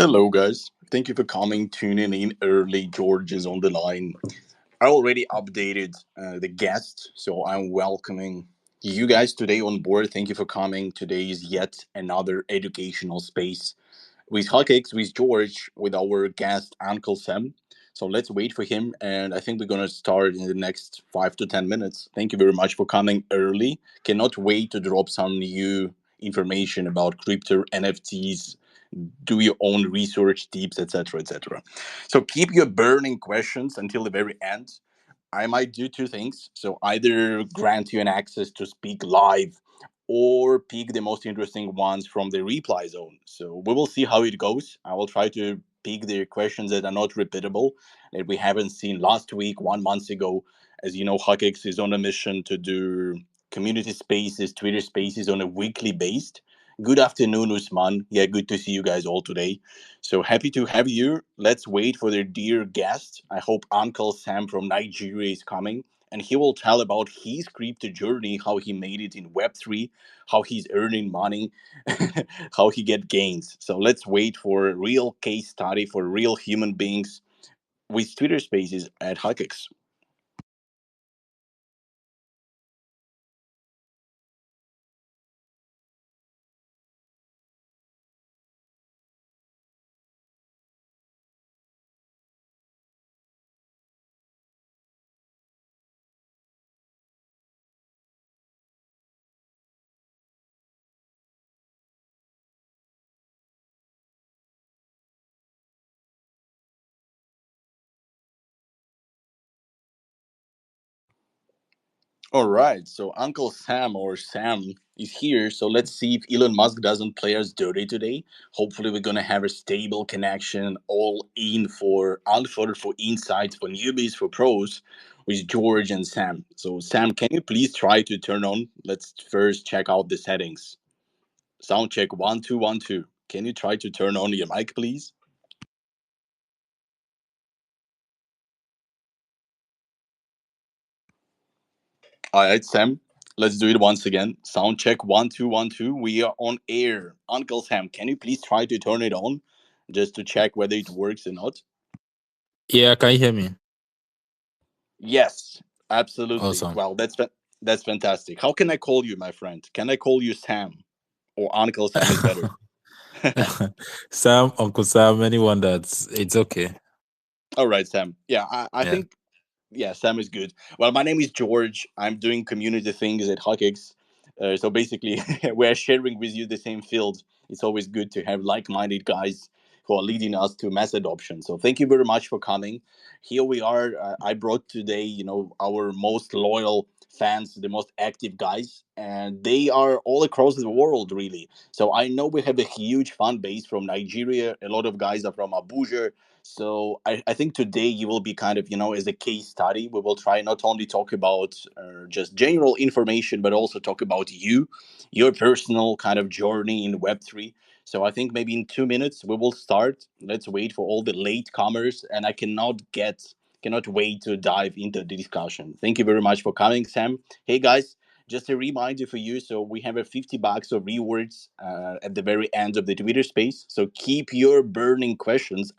Hello, guys. Thank you for coming, tuning in early. George is on the line. I already updated the guest, so I'm welcoming you guys today on board. Thank you for coming. Today is yet another educational space with Haqqex, with George, with our guest, Uncle Sam. So let's wait for him, and I think we're going to start in the next 5 to 10 minutes. Thank you very much for coming early. Cannot wait to drop some new information about crypto, NFTs, do your own research, tips, etc., etc. So keep your burning questions until the very end. I might do two things. So either grant you an access to speak live or pick the most interesting ones from the reply zone. So we will see how it goes. I will try to pick the questions that are not repeatable, that we haven't seen last week, 1 month ago. As you know, Haqqex is on a mission to do community spaces, Twitter spaces on a weekly basis. Good afternoon, Usman. Yeah, good to see you guys all today. So happy to have you. Let's wait for their dear guest. I hope Uncle Sam from Nigeria is coming, and he will tell about his crypto journey, how he made it in Web3, how he's earning money, how he get gains. So let's wait for a real case study for real human beings with Twitter Spaces at Haqqex. All right, so Uncle Sam or Sam is here. So let's see if Elon Musk doesn't play us dirty today. Hopefully, we're gonna have a stable connection, all in for Alfred, for insights, for newbies, for pros, with George and Sam. So Sam, can you please try to turn on? Let's first check out the settings. Sound check 1 2 1 2. Can you try to turn on your mic, please? All right, Sam. Let's do it once again. Sound check 1 2 1 2. We are on air. Uncle Sam, can you please try to turn it on, just to check whether it works or not? Yeah, can you hear me? Yes, absolutely. Awesome. Well, that's fantastic. How can I call you, my friend? Can I call you Sam, or Uncle Sam is better? Sam, Uncle Sam, anyone that's it's okay. All right, Sam. Yeah, I Yeah. think yeah, Sam is good. Well, my name is George. I'm doing community things at Haqqex. So basically, we're sharing with you the same field. It's always good to have like-minded guys who are leading us to mass adoption. So thank you very much for coming. Here we are. I brought today, our most loyal fans, the most active guys, and they are all across the world, really. So I know we have a huge fan base from Nigeria. A lot of guys are from Abuja. So I think today you will be kind of, as a case study, we will try not only talk about just general information, but also talk about you, your personal kind of journey in Web3. So I think maybe in 2 minutes we will start. Let's wait for all the late comers, and I cannot wait to dive into the discussion. Thank you very much for coming, Sam. Hey guys, just a reminder for you, so we have a 50 bucks of rewards at the very end of the Twitter space. So keep your burning questions,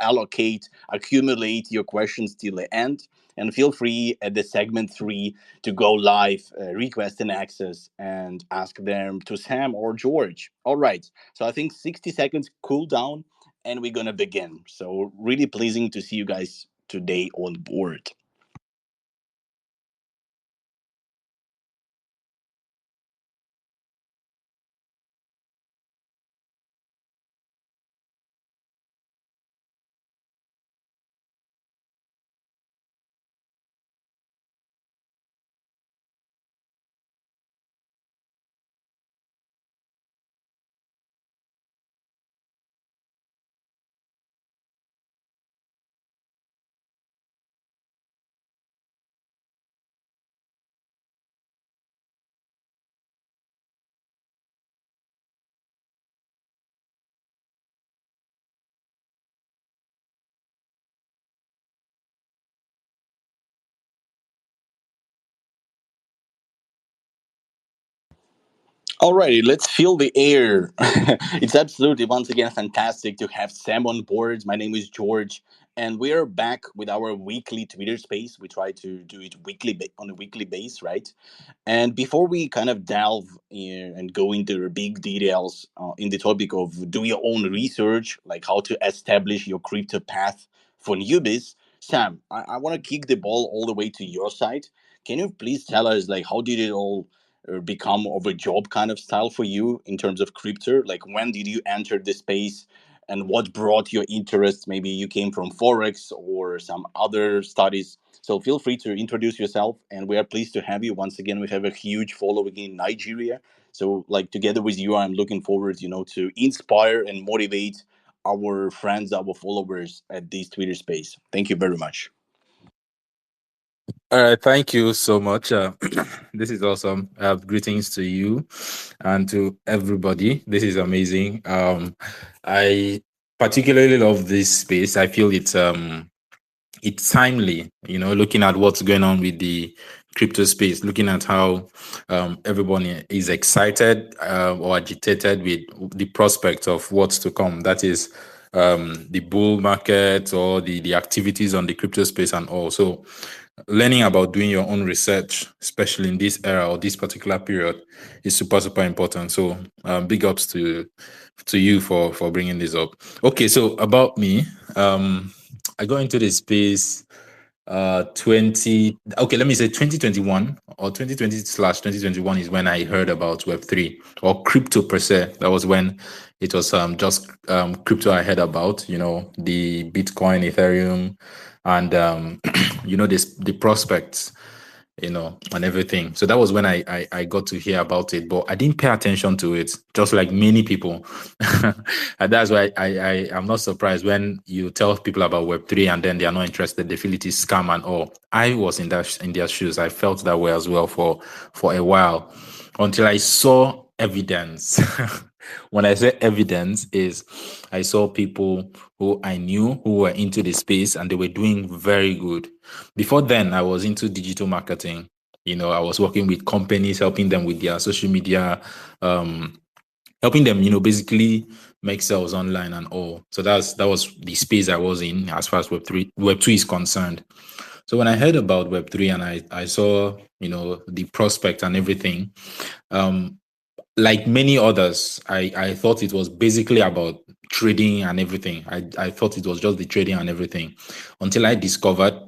accumulate your questions till the end, and feel free at the segment 3 to go live, request an access, and ask them to Sam or George. All right, so I think 60 seconds cool down, and we're gonna begin. So really pleasing to see you guys today on board. Alrighty, let's feel the air. It's absolutely once again fantastic to have Sam on board. My name is George, and we are back with our weekly Twitter space. We try to do it on a weekly base, right? And before we kind of delve in and go into the big details in the topic of do your own research, like how to establish your crypto path for newbies, Sam, I want to kick the ball all the way to your side. Can you please tell us, like, how did it all become of a job kind of style for you in terms of crypto? Like, when did you enter the space? And what brought your interest? Maybe you came from Forex or some other studies, so feel free to introduce yourself, and we are pleased to have you. Once again, we have a huge following in Nigeria. So, like together with you, I'm looking forward, to inspire and motivate our friends, our followers at this Twitter space. Thank you very much. All right, thank you so much. This is awesome. Greetings to you and to everybody. This is amazing. I particularly love this space. I feel it's timely, looking at what's going on with the crypto space, looking at how everyone is excited or agitated with the prospect of what's to come. That is the bull market or the activities on the crypto space and all. So learning about doing your own research, especially in this era or this particular period, is super, super important. So big ups to you for bringing this up. Okay, so about me, I got into this space 2021 or 2020 slash 2021 is when I heard about Web3 or crypto per se. That was when it was just crypto I heard about, the Bitcoin, Ethereum, and this the prospects, and everything. So that was when I got to hear about it, but I didn't pay attention to it, just like many people. And that's why I'm not surprised when you tell people about Web3 and then they are not interested. They feel it is scam and all. I was in their shoes. I felt that way as well for a while until I saw evidence. When I say evidence, is I saw people who I knew who were into the space and they were doing very good. Before then, I was into digital marketing. I was working with companies, helping them with their social media, um, helping them, basically make sales online and all. So that was the space I was in as far as Web2 is concerned. So when I heard about Web3 and I saw, the prospect and everything, um, like many others, I thought it was basically about trading and everything. I thought it was just the trading and everything until I discovered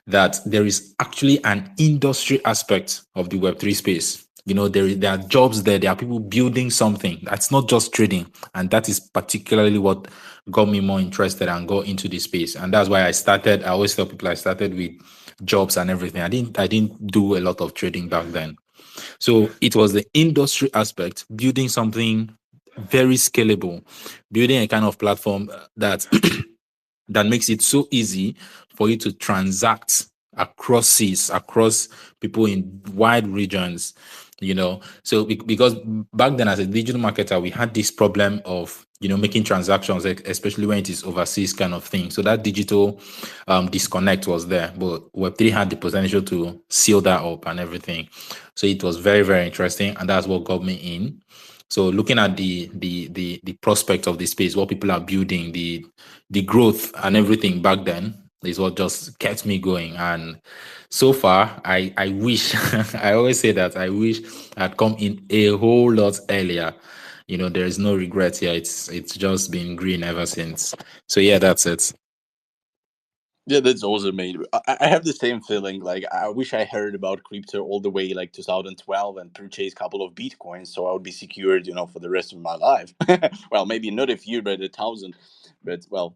that there is actually an industry aspect of the Web3 space. There are jobs there. There are people building something. That's not just trading. And that is particularly what got me more interested and got into the space. And that's why I always tell people I started with jobs and everything. I didn't do a lot of trading back then. So it was the industry aspect, building something very scalable, building a kind of platform that that makes it so easy for you to transact across seas, across people in wide regions, So because back then as a digital marketer, we had this problem of, making transactions, especially when it is overseas kind of thing. So that digital disconnect was there, but Web3 had the potential to seal that up and everything. So it was very, very interesting. And that's what got me in. So looking at the prospect of the space, what people are building, the growth and everything back then is what just kept me going. And so far, I wish I always say that I wish I'd come in a whole lot earlier. There is no regret here. It's just been green ever since. So yeah, that's it. Yeah, that's awesome, mate. I have the same feeling. Like, I wish I heard about crypto all the way like 2012 and purchased a couple of bitcoins, so I would be secured, for the rest of my life. Well, maybe not a few, but 1,000. But well,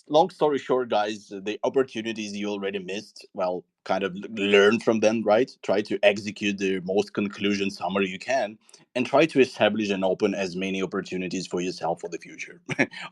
long story short, guys, the opportunities you already missed, well, kind of learn from them, right? Try to execute the most conclusion summary you can, and try to establish and open as many opportunities for yourself for the future.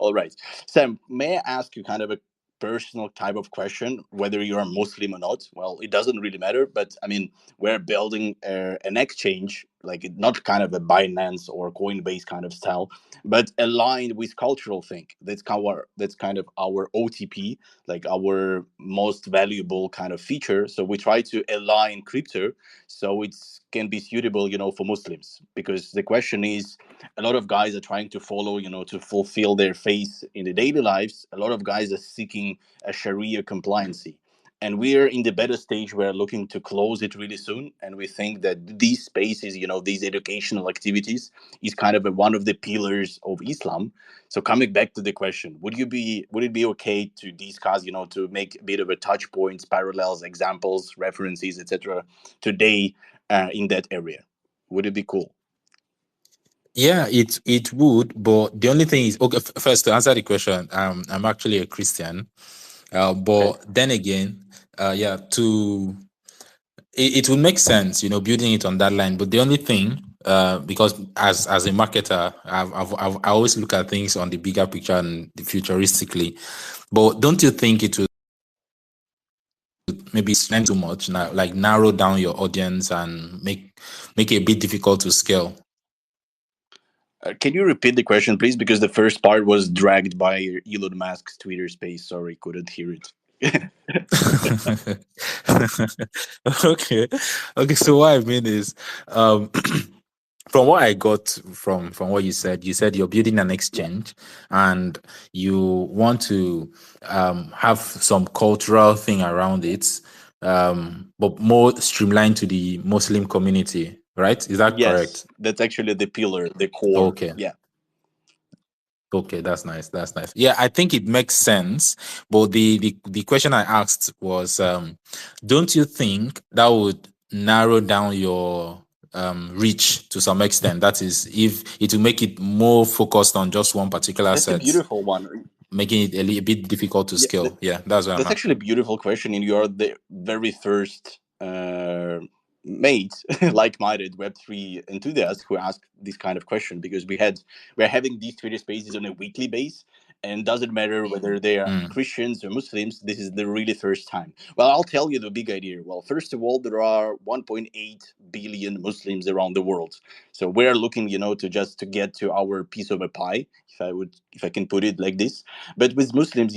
All right, Sam, may I ask you kind of a personal type of question, whether you're a Muslim or not? Well, it doesn't really matter, but I mean, we're building an exchange like not kind of a Binance or Coinbase kind of style, but aligned with cultural thing. That's kind of our OTP, like our most valuable kind of feature. So we try to align crypto so it can be suitable, for Muslims. Because the question is, a lot of guys are trying to follow, to fulfill their faith in the daily lives. A lot of guys are seeking a Sharia compliancy. And we're in the better stage. We're looking to close it really soon. And we think that these spaces, these educational activities is kind of one of the pillars of Islam. So coming back to the question, would it be okay to discuss, to make a bit of a touch points, parallels, examples, references, etc. today in that area? Would it be cool? Yeah, it would, but the only thing is, okay, first to answer the question, I'm actually a Christian, Okay. but then again, yeah, it would make sense, building it on that line. But the only thing, because as a marketer, I always look at things on the bigger picture and the futuristically. But don't you think it would maybe spend too much now, like narrow down your audience and make it a bit difficult to scale? Can you repeat the question, please? Because the first part was dragged by Elon Musk's Twitter space. Sorry, couldn't hear it. Okay. Okay. So what I mean is, um, from what I got from what you said you're building an Yeah. exchange and you want to have some cultural thing around it, but more streamlined to the Muslim community, right? Is that Yes, correct? that's actually the pillar, the core. Okay. Yeah. Okay, that's nice. That's nice. Yeah, I think it makes sense. But the question I asked was, don't you think that would narrow down your reach to some extent? That is, if it will make it more focused on just one particular That's a set, beautiful one. making it a little bit difficult to Yeah, scale. Yeah, that's what I'm that's asking. actually a beautiful question, and you are the very first mate, like-minded Web3 enthusiast who asked this kind of question, because we're having these Twitter spaces on a weekly base, and doesn't matter whether they are Mm, Christians or Muslims. This is the really first time. Well, I'll tell you the big idea. Well, first of all, there are 1.8 billion Muslims around the world, so we're looking, to get to our piece of a pie, if I can put it like this. But with Muslims,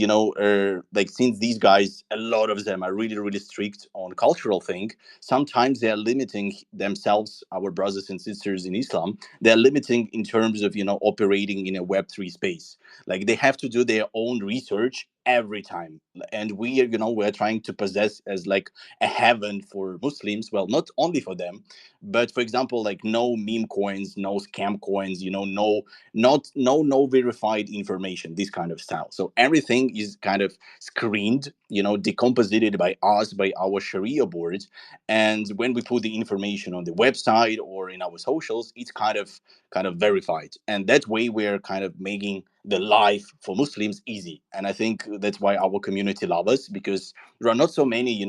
like, since these guys, a lot of them are really, really strict on cultural thing, sometimes they are limiting themselves, our brothers and sisters in Islam, they're limiting in terms of, operating in a Web3 space. Like, they have to do their own research every time. And we're trying to possess as like a heaven for Muslims. Well, not only for them, but for example, like no meme coins, no scam coins, no not no verified information, this kind of style. So everything is kind of screened, decomposited by us, by our Sharia boards. And when we put the information on the website or in our socials, it's kind of verified. And that way we're kind of making the life for Muslims easy. And I think that's why our community love us, because there are not so many,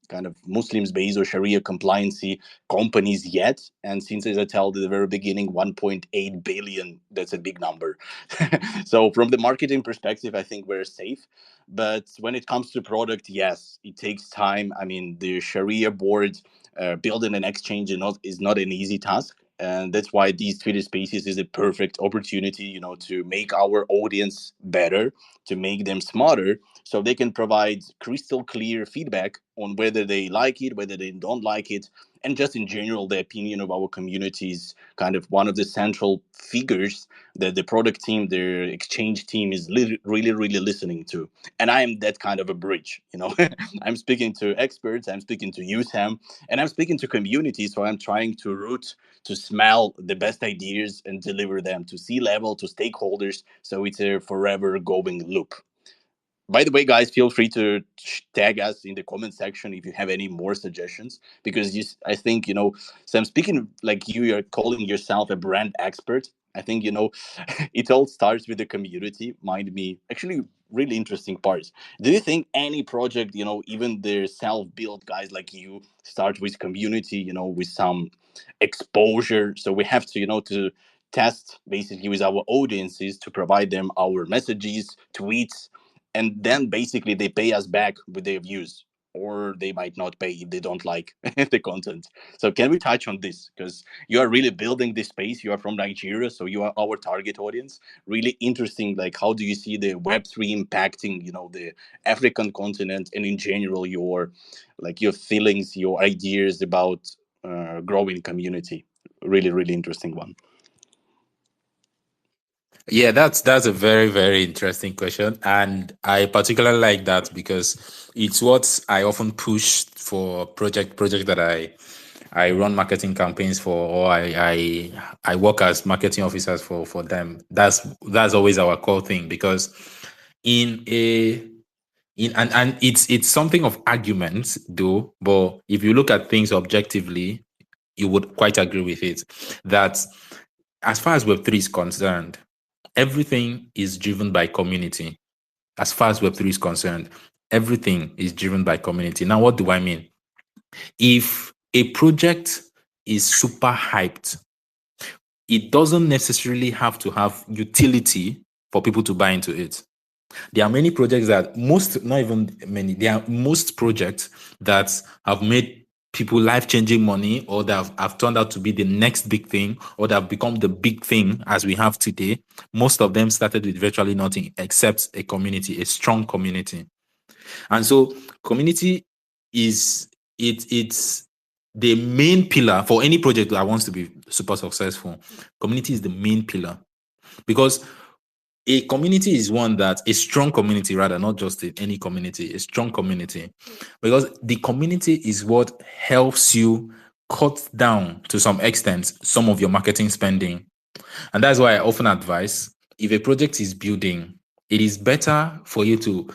kind of Muslims based or Sharia compliancy companies yet. And since, as I told at the very beginning, 1.8 billion, that's a big number. So from the marketing perspective, I think we're safe. But when it comes to product, yes, it takes time. I mean, the Sharia board, building an exchange is not an easy task. And that's why these Twitter spaces is a perfect opportunity, to make our audience better, to make them smarter, so they can provide crystal clear feedback on whether they like it, whether they don't like it. And just in general, the opinion of our community is kind of one of the central figures that the product team, the exchange team, is really, really listening to. And I am that kind of a bridge. I'm speaking to experts, I'm speaking to you, Sam, and I'm speaking to community. So I'm trying to route, to smell the best ideas and deliver them to C-level, to stakeholders. So it's a forever going loop. By the way, guys, feel free to tag us in the comment section if you have any more suggestions, because I think, Sam, speaking like you're calling yourself a brand expert. I think, it all starts with the community. Mind me, actually, really interesting parts. Do you think any project, even the self-built guys like you, start with community, with some exposure? So we have to, to test basically with our audiences, to provide them our messages, tweets, and then basically they pay us back with their views. or they might not pay if they don't like the content. So can we touch on this? Because you are really building this space. You are from Nigeria, so you are our target audience. Really interesting. Like, how do you see the Web3 impacting, the African continent, and in general, your feelings, your ideas about growing community? Really, really interesting one. Yeah, that's a very, very interesting question. And I particularly like that because it's what I often push for project that I run marketing campaigns for, or I work as marketing officers for them. That's always our core thing, because in a and it's something of argument though, but if you look at things objectively, you would quite agree with it that as far as Web3 is concerned, everything is driven by community. As far as Web3 is concerned, everything is driven by community. Now, what do I mean? If a project is super hyped, it doesn't necessarily have to have utility for people to buy into it. There are many projects that not even many, there are most projects that have made people life-changing money, or that have turned out to be the next big thing, or that have become the big thing as we have today. Most of them started with virtually nothing except a community, a strong community. And so community it's the main pillar for any project that wants to be super successful. Community is the main pillar, because a community is one that a strong community, rather, not just any community, a strong community, because the community is what helps you cut down to some extent some of your marketing spending. And that's why I often advise, if a project is building, it is better for you to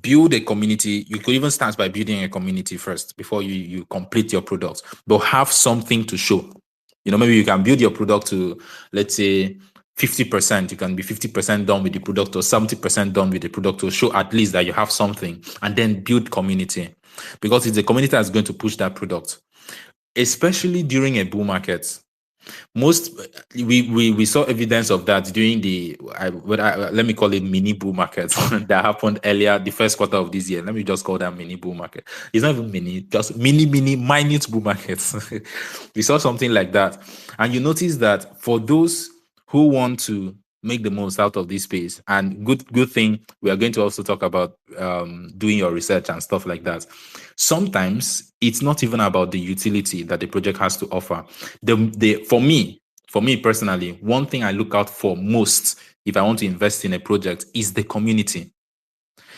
build a community. You could even start by building a community first before you complete your product, but have something to show. Maybe you can build your product to, let's say, 50%. You can be 50% done with the product, or 70% done with the product, to show at least that you have something, and then build community, because it's the community that's going to push that product, especially during a bull market. We saw evidence of that during let me call it mini bull market that happened earlier, the first quarter of this year. Let me just call that mini bull market. It's not even mini, just mini minute bull markets. We saw something like that, and you notice that for those who want to make the most out of this space, and good thing, we are going to also talk about doing your research and stuff like that. Sometimes it's not even about the utility that the project has to offer. For me personally, one thing I look out for most if I want to invest in a project is the community,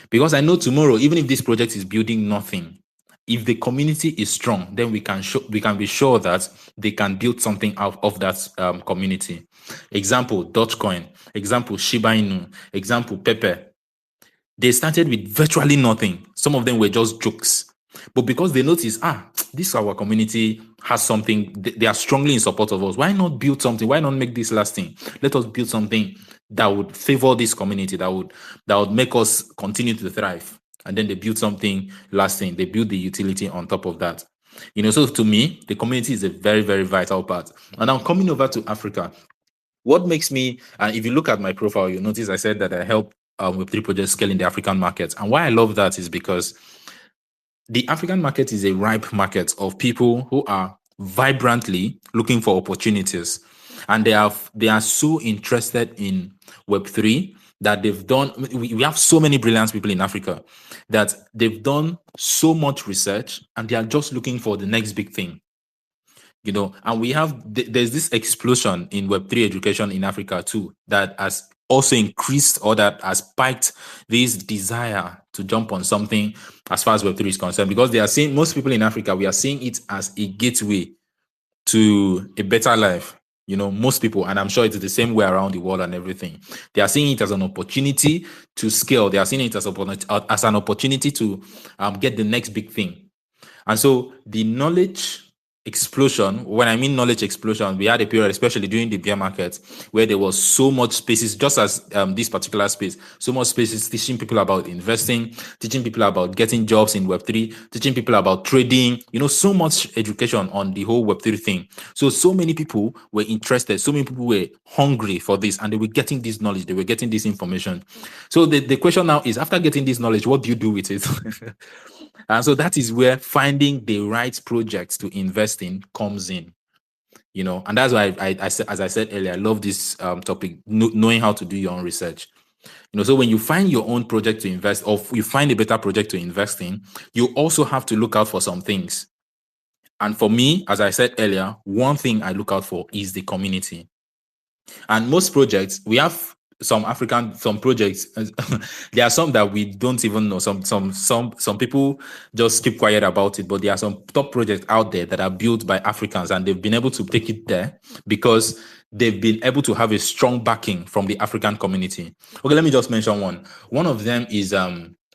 because I know tomorrow, even if this project is building nothing, if the community is strong, then we can be sure that they can build something out of that community. Example, Dogecoin. Example, Shiba Inu. Example, Pepe. They started with virtually nothing. Some of them were just jokes. But because they noticed, this our community has something, they are strongly in support of us. Why not build something? Why not make this lasting? Let us build something that would favor this community, that would make us continue to thrive. And then they build something lasting. They build the utility on top of that. So to me, the community is a very, very vital part. And now coming over to Africa, what makes me, and if you look at my profile, you'll notice I said that I help with 3 projects scale in the African market. And why I love that is because the African market is a ripe market of people who are vibrantly looking for opportunities. And they are so interested in Web3 that they've done, we have so many brilliant people in Africa that they've done so much research, and they are just looking for the next big thing. And there's this explosion in Web3 education in Africa too, that has also increased, or that has spiked this desire to jump on something as far as Web3 is concerned, because they are seeing, most people in Africa, we are seeing it as a gateway to a better life. Most people, and I'm sure it's the same way around the world and everything, they are seeing it as an opportunity to scale. They are seeing it as an opportunity to get the next big thing. And so the knowledge explosion, when I mean knowledge explosion, we had a period, especially during the bear market, where there was so much spaces, just as this particular space, so much spaces teaching people about investing, teaching people about getting jobs in Web3, teaching people about trading, so much education on the whole Web3 thing. So many people were interested, so many people were hungry for this, and they were getting this knowledge, they were getting this information. So the question now is, after getting this knowledge, what do you do with it? And so that is where finding the right projects to invest in comes in. And that's why I said, as I said earlier, I love this topic, knowing how to do your own research. So when you find your own project to invest, or you find a better project to invest in, you also have to look out for some things. And for me, as I said earlier, one thing I look out for is the community. And most projects, we have some projects. There are some that we don't even know. Some people just keep quiet about it, but there are some top projects out there that are built by Africans, and they've been able to take it there because they've been able to have a strong backing from the African community. Okay, let me just mention one. One of them is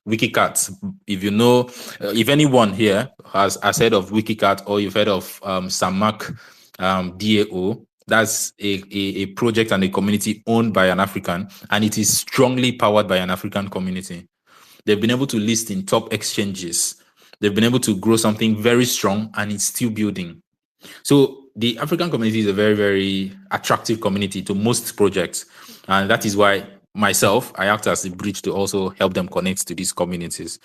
WikiCat. If you know, if anyone here has heard of WikiCat, or you've heard of Samak DAO, that's a project and a community owned by an African, and it is strongly powered by an African community. They've been able to list in top exchanges. They've been able to grow something very strong, and it's still building. So the African community is a very, very attractive community to most projects. And that is why myself, I act as a bridge to also help them connect to these communities.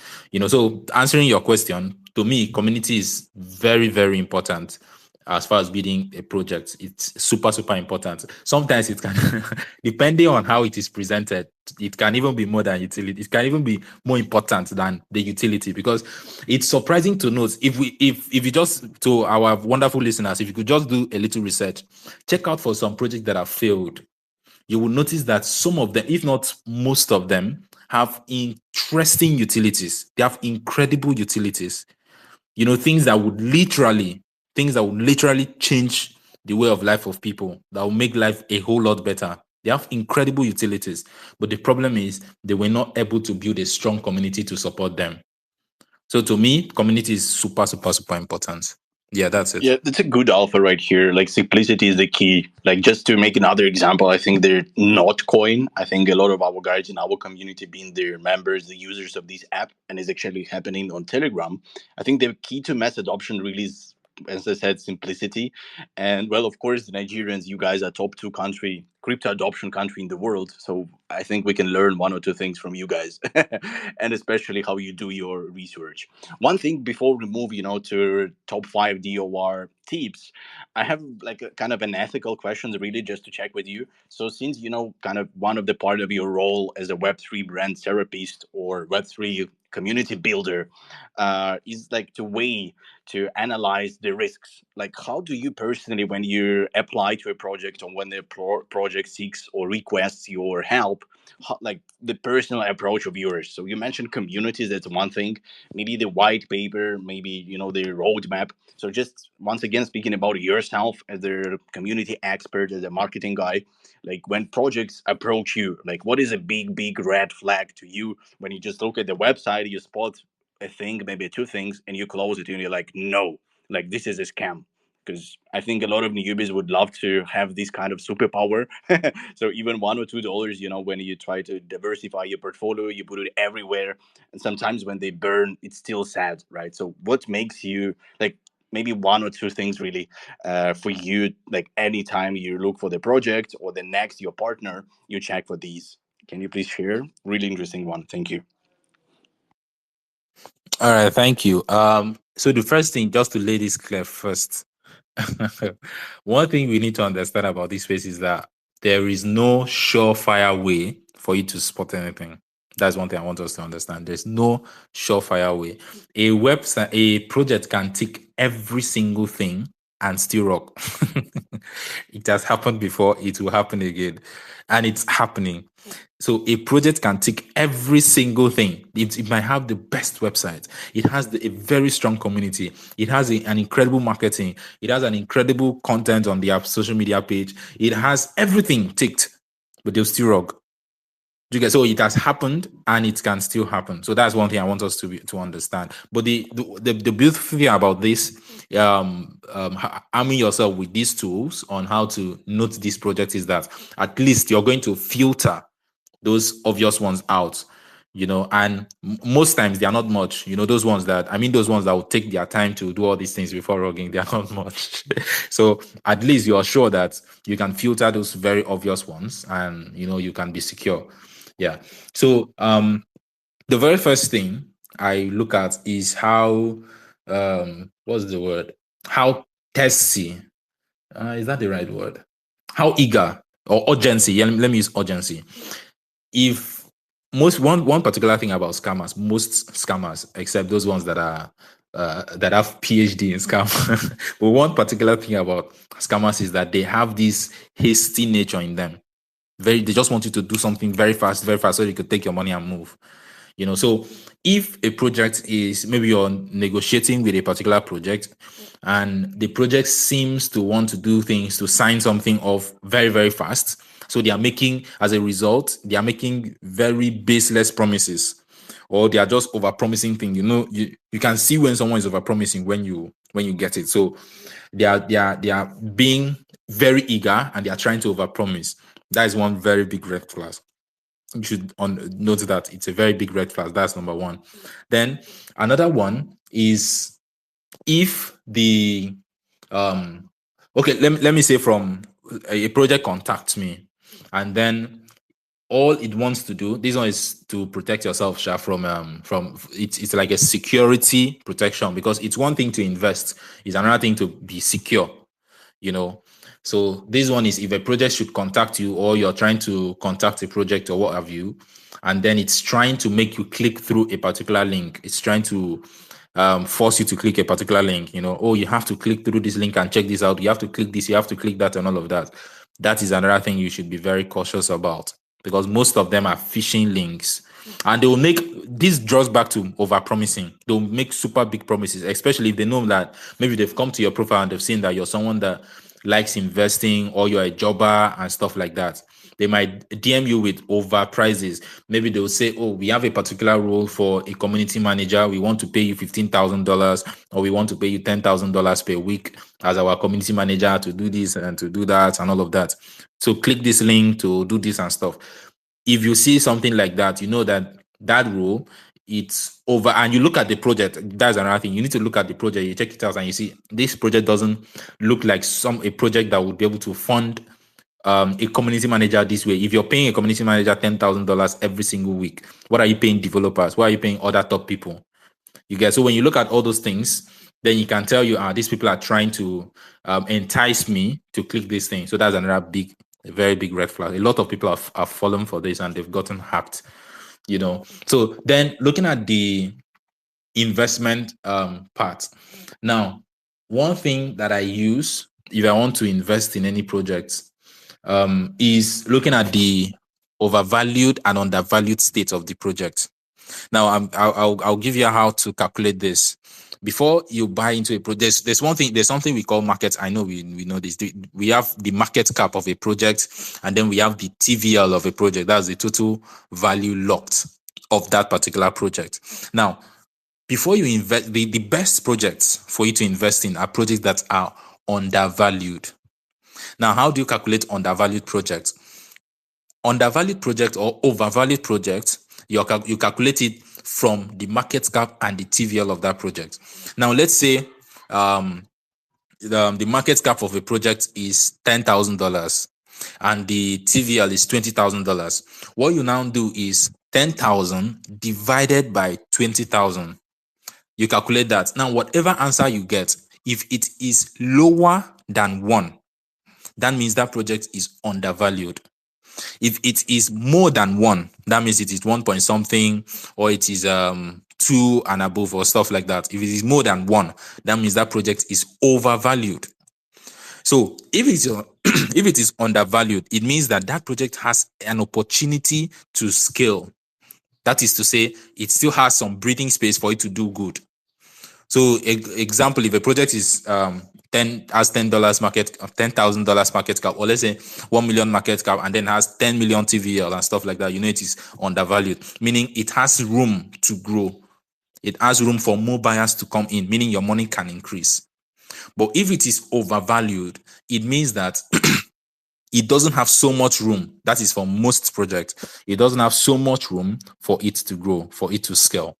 So answering your question, to me, community is very, very important. As far as building a project, it's super, super important. Sometimes it can, depending on how it is presented, it can even be more than utility. It can even be more important than the utility, because it's surprising to note, if you just, to our wonderful listeners, if you could just do a little research, check out for some projects that have failed, you will notice that some of them, if not most of them, have interesting utilities. They have incredible utilities. Things that would literally change the way of life of people, that will make life a whole lot better. They have incredible utilities, but the problem is they were not able to build a strong community to support them. So to me, community is super, super, super important. Yeah, that's it. Yeah, that's a good alpha right here. Like simplicity is the key. Like just to make another example, I think they're not coin. I think a lot of our guys in our community being their members, the users of this app, and is actually happening on Telegram. I think the key to mass adoption really is, as I said, simplicity. And well, of course, the Nigerians, you guys are top two country, crypto adoption country in the world. So I think we can learn one or two things from you guys, and especially how you do your research. One thing before we move, to top five DOR tips, I have like a kind of an ethical question, really, just to check with you. So since kind of one of the part of your role as a Web3 brand therapist or Web3 community builder is like to weigh, to analyze the risks. Like how do you personally, when you apply to a project or when the project seeks or requests your help, like the personal approach of yours? So you mentioned communities, that's one thing, maybe the white paper, maybe the roadmap. So just once again, speaking about yourself as a community expert, as a marketing guy, like when projects approach you, like what is a big red flag to you when you just look at the website, you spot a thing, maybe two things, and you close it and you're like, no, like this is a scam? Because I think a lot of newbies would love to have this kind of superpower. So even $1 or $2, when you try to diversify your portfolio, you put it everywhere, and sometimes when they burn, it's still sad, right? So what makes you like maybe one or two things really for you, like anytime you look for the project or the next your partner, you check for these? Can you please share? Really interesting one. Thank you. All right, thank you. So the first thing, just to lay this clear first, one thing we need to understand about this space is that there is no surefire way for you to spot anything. That's one thing I want us to understand. There's no surefire way. A website, a project can tick every single thing and still rock. It has happened before, it will happen again. And it's happening. So a project can tick every single thing. It might have the best website. It has a very strong community. It has an incredible marketing. It has an incredible content on the social media page. It has everything ticked, but they'll still rock. So it has happened and it can still happen. So that's one thing I want us to understand. But the beautiful thing about this, arming yourself with these tools on how to note this project, is that at least you're going to filter those obvious ones out, and most times they are not much, those ones that will take their time to do all these things before logging, they are not much. So at least you are sure that you can filter those very obvious ones, and you can be secure. Yeah. So the very first thing I look at is how what's the word? How thirsty. Is that the right word? How eager or urgency? Yeah, let me use urgency. If one particular thing about scammers, most scammers, except those ones that are that have PhD in scam, but one particular thing about scammers is that they have this hasty nature in them. They just want you to do something very fast, so you could take your money and move. So if a project is, maybe you're negotiating with a particular project and the project seems to want to do things to sign something off very fast, so they are making, as a result, they are making very baseless promises, or they are just over promising things. You can see when someone is over promising when you get it. So they are being very eager and they are trying to over promise. That is one very big red flag. You should note that it's a very big red flag. That's number one. Then another one is if the okay, let me say, from a project contacts me, and then all it wants to do, this one is to protect yourself, Sha, from it's like a security protection, because it's one thing to invest, it's another thing to be secure. So this one is, if a project should contact you, or you're trying to contact a project or what have you, and then it's trying to make you click through a particular link. It's trying to force you to click a particular link. Oh, you have to click through this link and check this out. You have to click this, you have to click that, and all of that. That is another thing you should be very cautious about, because most of them are phishing links. And they will make, this draws back to over promising. They'll make super big promises, especially if they know that maybe they've come to your profile and they've seen that you're someone that likes investing, or you're a jobber and stuff like that. They might DM you with over prices. Maybe they'll say, oh, we have a particular role for a community manager. We want to pay you $15,000, or we want to pay you $10,000 per week as our community manager to do this and to do that and all of that. So click this link to do this and stuff. If you see something like that, you know that role, it's over. And you look at the project. That's another thing. You need to look at the project. You check it out and you see this project doesn't look like a project that would be able to fund a community manager this way. If you're paying a community manager $10,000 every single week, what are you paying developers? What are you paying other top people? You get. So when you look at all those things, then you can tell you, these people are trying to entice me to click this thing. So that's another very big red flag. A lot of people have fallen for this and they've gotten hacked. So then, looking at the investment part. Now, one thing that I use if I want to invest in any project is looking at the overvalued and undervalued state of the project. Now, I'll give you how to calculate this. Before you buy into a project, there's something we call market. I know we know this. We have the market cap of a project, and then we have the TVL of a project. That's the total value locked of that particular project. Now, before you invest, the best projects for you to invest in are projects that are undervalued. Now, how do you calculate undervalued projects? Undervalued project or overvalued project, you calculate it from the market cap and the TVL of that project. Now, let's say the market cap of a project is $10,000 and the TVL is $20,000. What you now do is 10,000 divided by 20,000. You calculate that. Now, whatever answer you get, if it is lower than 1, that means that project is undervalued. If it is more than 1, that means it is 1 point something, or it is 2 and above, or stuff like that. If it is more than 1, that means that project is overvalued. So if it is undervalued, it means that project has an opportunity to scale. That is to say, it still has some breathing space for it to do good. So, example, if a project is $10,000 market cap, or let's say 1 million market cap, and then has 10 million TVL and stuff like that, it is undervalued, meaning it has room to grow. It has room for more buyers to come in, meaning your money can increase. But if it is overvalued, it means that it doesn't have so much room. That is for most projects. It doesn't have so much room for it to grow, for it to scale.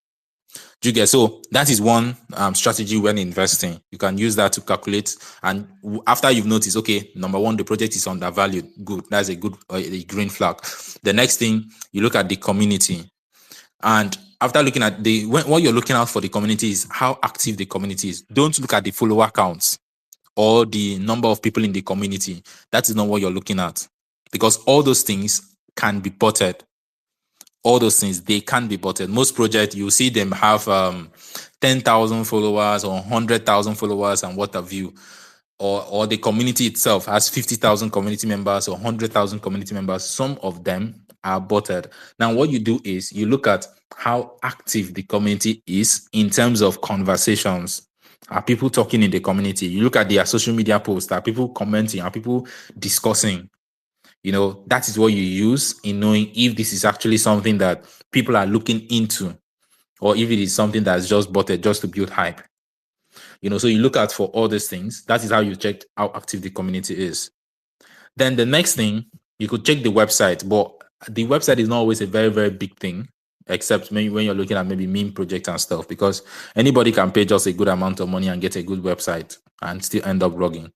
Do you get? So that is one strategy when investing. You can use that to calculate. And after you've noticed, okay, number one, the project is undervalued. Good. That's a green flag. The next thing, you look at the community. And after looking at what you're looking out for the community is how active the community is. Don't look at the follower counts or the number of people in the community. That is not what you're looking at, because all those things can be botted. All those things, they can be botted. Most projects, you see them have 10,000 followers or 100,000 followers and what have you. Or the community itself has 50,000 community members or 100,000 community members. Some of them are botted. Now, what you do is you look at how active the community is in terms of conversations. Are people talking in the community? You look at their social media posts. Are people commenting? Are people discussing? That is what you use in knowing if this is actually something that people are looking into, or if it is something that's just botted just to build hype. So you look at for all these things. That is how you check how active the community is. Then the next thing, you could check the website, but the website is not always a very, very big thing, except maybe when you're looking at maybe meme projects and stuff, because anybody can pay just a good amount of money and get a good website and still end up blogging.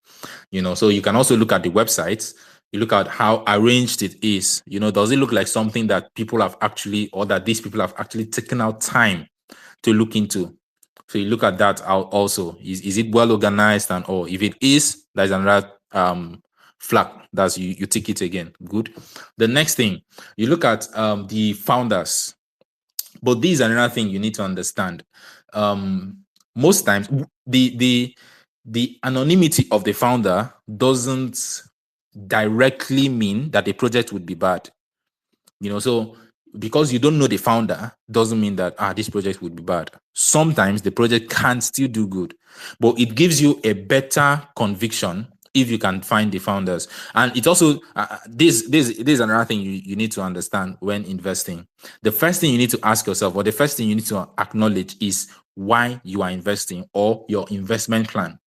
So you can also look at the websites. You look at how arranged it is. Does it look like something that people have actually, or that these people have actually taken out time to look into? So you look at that out also. Is it well organized and all? If it is, there's another flag. That's you tick it again. Good. The next thing, you look at the founders. But these are another thing you need to understand. Most times, the anonymity of the founder doesn't directly mean that the project would be bad. So because you don't know the founder doesn't mean that this project would be bad. Sometimes the project can still do good, but it gives you a better conviction if you can find the founders. And it also this is another thing you need to understand when investing. The first thing you need to ask yourself, or the first thing you need to acknowledge, is why you are investing, or your investment plan.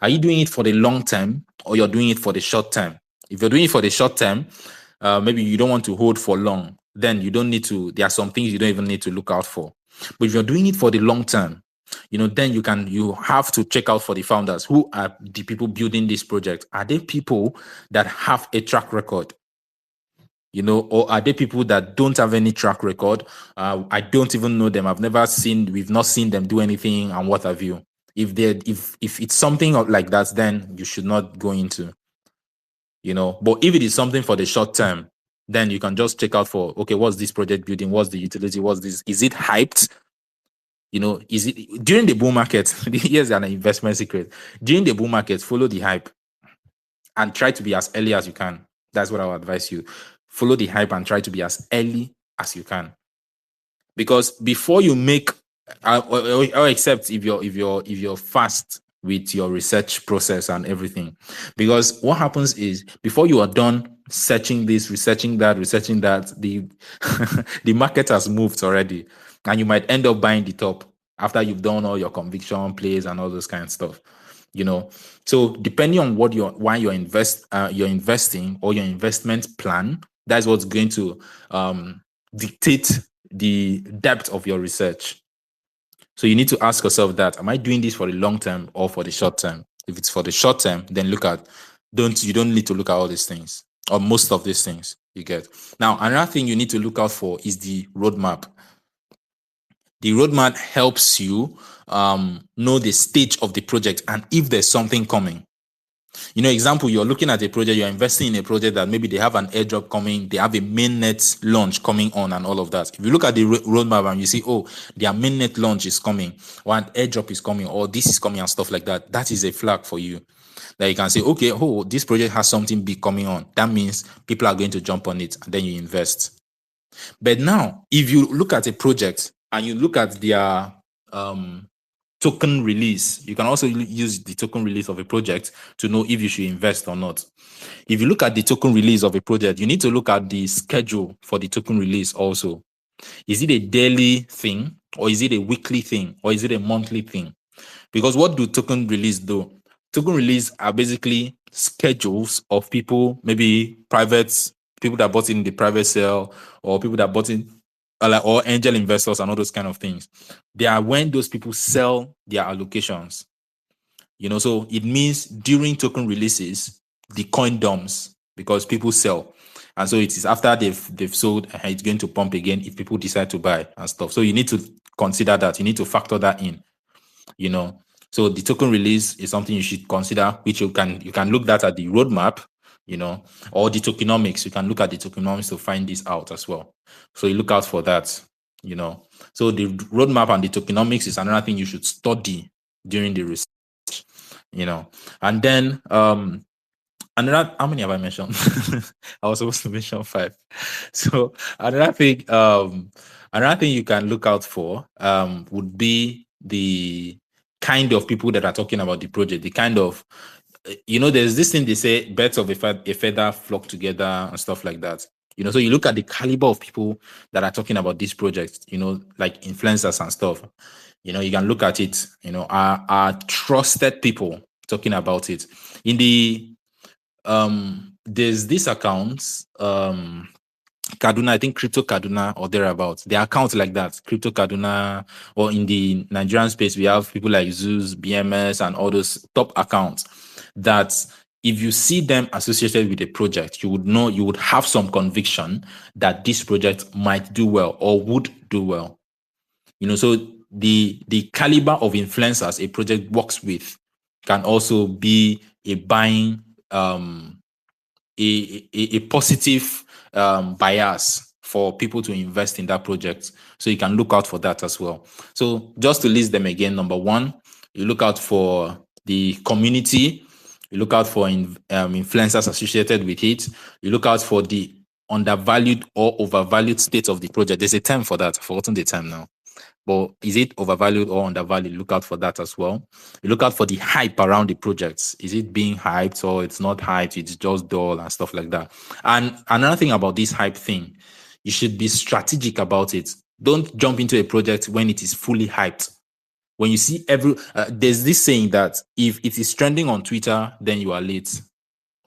Are you doing it for the long term, or you're doing it for the short term? If you're doing it for the short term, maybe you don't want to hold for long, then you don't need to. There are some things you don't even need to look out for. But if you're doing it for the long term, then you have to check out for the founders. Who are the people building this project? Are they people that have a track record? Or are they people that don't have any track record? I don't even know them. We've not seen them do anything and what have you. If it's something like that, then you should not go into. But if it is something for the short term, then you can just check out for, okay, what's this project building? What's the utility? What's this? Is it hyped? Is it during the bull market? Here's an investment secret. During the bull market, follow the hype and try to be as early as you can. That's what I would advise you. Follow the hype and try to be as early as you can. Because before you make, or except if you're fast with your research process and everything, because what happens is before you are done searching this, researching that, the the market has moved already, and you might end up buying the top after you've done all your conviction plays and all those kind of stuff. So depending on why you're investing, or your investment plan, that's what's going to dictate the depth of your research. So you need to ask yourself that, am I doing this for the long term or for the short term? If it's for the short term, then you don't need to look at all these things, or most of these things you get. Now, another thing you need to look out for is the roadmap. The roadmap helps you know the stage of the project and if there's something coming. Example, you're looking at a project, you're investing in a project that maybe they have an airdrop coming, they have a mainnet launch coming on and all of that. If you look at the roadmap and you see, oh, their mainnet launch is coming, or an airdrop is coming, or this is coming and stuff like that, that is a flag for you. That you can say, okay, oh, this project has something big coming on. That means people are going to jump on it, and then you invest. But now, if you look at a project and you look at their token release, you can also use the token release of a project to know if you should invest or not. If you look at the token release of a project, you need to look at the schedule for the token release also. Is it a daily thing, or is it a weekly thing, or is it a monthly thing? Because what do token release do? Token release are basically schedules of people, maybe people that bought in the private sale, or people that bought in, or angel investors and all those kind of things. They are when those people sell their allocations. So it means during token releases, the coin dumps because people sell. And so it is after they've sold, it's going to pump again if people decide to buy and stuff. So you need to consider that. You need to factor that in, you know. So the token release is something you should consider, which you can look at the roadmap, you know, or the tokenomics. You can look at the tokenomics to find this out as well. So you look out for that, you know. So the roadmap and the tokenomics is another thing you should study during the research, you know. And then another, how many have I mentioned? I was supposed to mention 5. So another thing you can look out for would be the kind of people that are talking about the project, the kind of, you know, there's this thing they say, birds of a feather flock together and stuff like that. You know, so you look at the caliber of people that are talking about this project, you know, like influencers and stuff. You know, you can look at it, you know, are trusted people talking about it. In the there's this account, Kaduna, I think Crypto Kaduna or thereabouts. There are accounts like that, Crypto Kaduna, or in the Nigerian space, we have people like Zeus, BMS, and all those top accounts that if you see them associated with a project, you would know, you would have some conviction that this project might do well or would do well. You know, so the caliber of influencers a project works with can also be a buying a positive bias for people to invest in that project. So you can look out for that as well. So just to list them again, number 1, you look out for the community, you look out for influencers associated with it, you look out for the undervalued or overvalued state of the project. There's a term for that. I've forgotten the term now. But is it overvalued or undervalued? Look out for that as well. You look out for the hype around the projects. Is it being hyped or it's not hyped? It's just dull and stuff like that. And another thing about this hype thing, you should be strategic about it. Don't jump into a project when it is fully hyped. When you see there's this saying that if it is trending on Twitter, then you are late.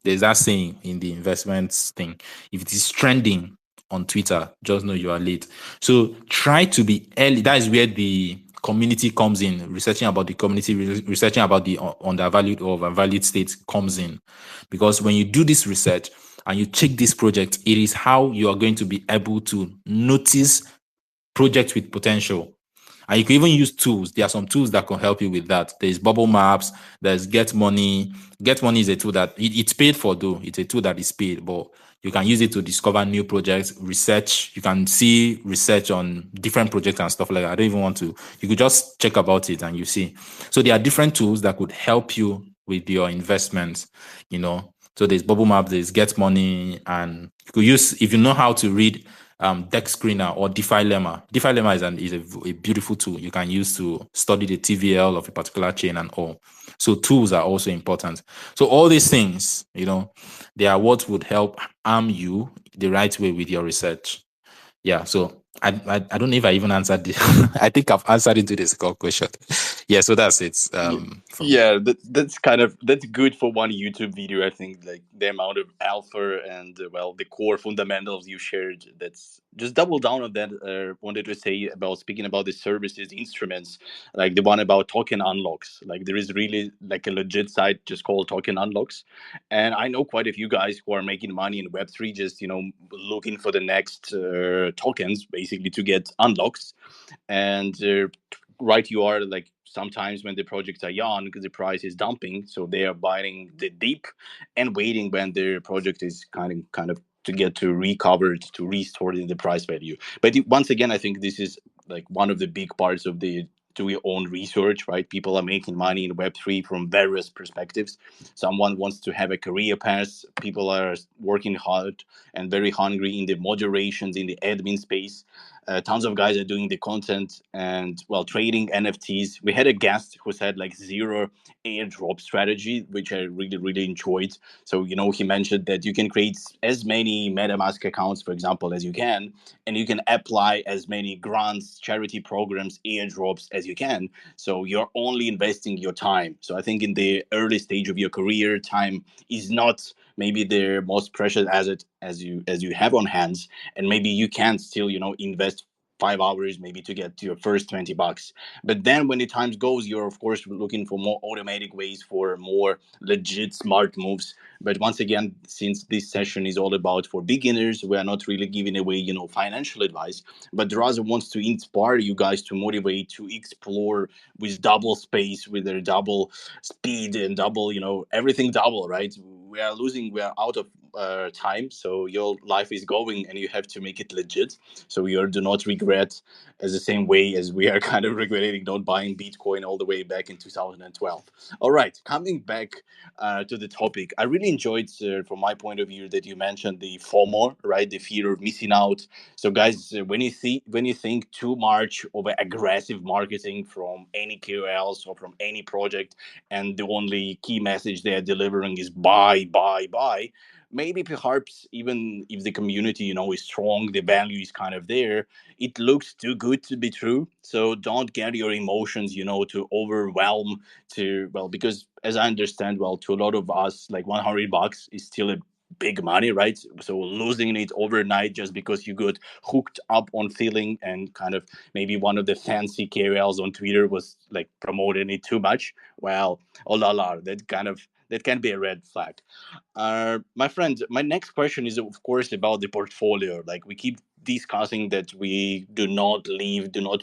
There's that saying in the investments thing. If it is trending on Twitter, just know you are late. So try to be early. That is where the community comes in. Researching about the community, researching about the undervalued or overvalued state comes in. Because when you do this research and you check this project, it is how you are going to be able to notice projects with potential. And you can even use tools. There are some tools that can help you with that. There's bubble maps. There's Get Money. Get Money is a tool that it's paid for, though. It's a tool that is paid, but you can use it to discover new projects, research. You can see research on different projects and stuff like that. I don't even want to. You could just check about it and you see. So there are different tools that could help you with your investments, you know. So there's bubble map, there's Get Money, and you could use, if you know how to read Deck Screener or DeFi Lemma. DeFi Lemma is a beautiful tool you can use to study the TVL of a particular chain and all. So tools are also important. So all these things, you know, they are what would help arm you the right way with your research. Yeah. So I don't know if I even answered this. I think I've answered into this question. Yeah. So that's it. From Yeah, that's good for one YouTube video. I think like the amount of alpha and well the core fundamentals you shared. That's just double down on that. Wanted to say about speaking about the services instruments, like the one about token unlocks. Like there is really like a legit site just called Token Unlocks, and I know quite a few guys who are making money in Web3, just looking for the next tokens basically to get unlocks. And right, you are like sometimes when the projects are young because the price is dumping, so they are buying the dip and waiting when their project is kind of to get to recovered to restore in the price value. But once again, I think this is like one of the big parts of the do your own research, right? People are making money in Web3 from various perspectives. Someone wants to have a career path. People are working hard and very hungry in the moderations, in the admin space. Tons of guys are doing the content and well trading NFTs. We had a guest who said like zero airdrop strategy, which I really enjoyed. So he mentioned that you can create as many MetaMask accounts, for example, as you can, and you can apply as many grants, charity programs, airdrops as you can. So you're only investing your time. So I think in the early stage of your career, time is not maybe the most precious asset as you have on hands, and maybe you can still invest 5 hours maybe to get to your first $20. But then when the time goes, you're of course looking for more automatic ways, for more legit smart moves. But once again, since this session is all about for beginners, we are not really giving away, financial advice, but rather wants to inspire you guys to motivate to explore with double space, with their double speed and double, everything double, right? We are out of time, so your life is going and you have to make it legit. So you do not regret as the same way as we are kind of regretting not buying Bitcoin all the way back in 2012. All right, coming back to the topic, I really enjoyed, from my point of view, that you mentioned the FOMO, right? The fear of missing out. So, guys, when you think too much of aggressive marketing from any KOLs or from any project, and the only key message they're delivering is buy, buy, buy. Maybe perhaps even if the community, is strong, the value is kind of there, it looks too good to be true. So don't get your emotions, to overwhelm to, well, because as I understand, well, to a lot of us, like $100 is still a big money, right? So losing it overnight just because you got hooked up on feeling, and kind of maybe one of the fancy KOLs on Twitter was like promoting it too much. Well, oh la la, that can be a red flag. My friend, my next question is, of course, about the portfolio. Like we keep discussing that we do not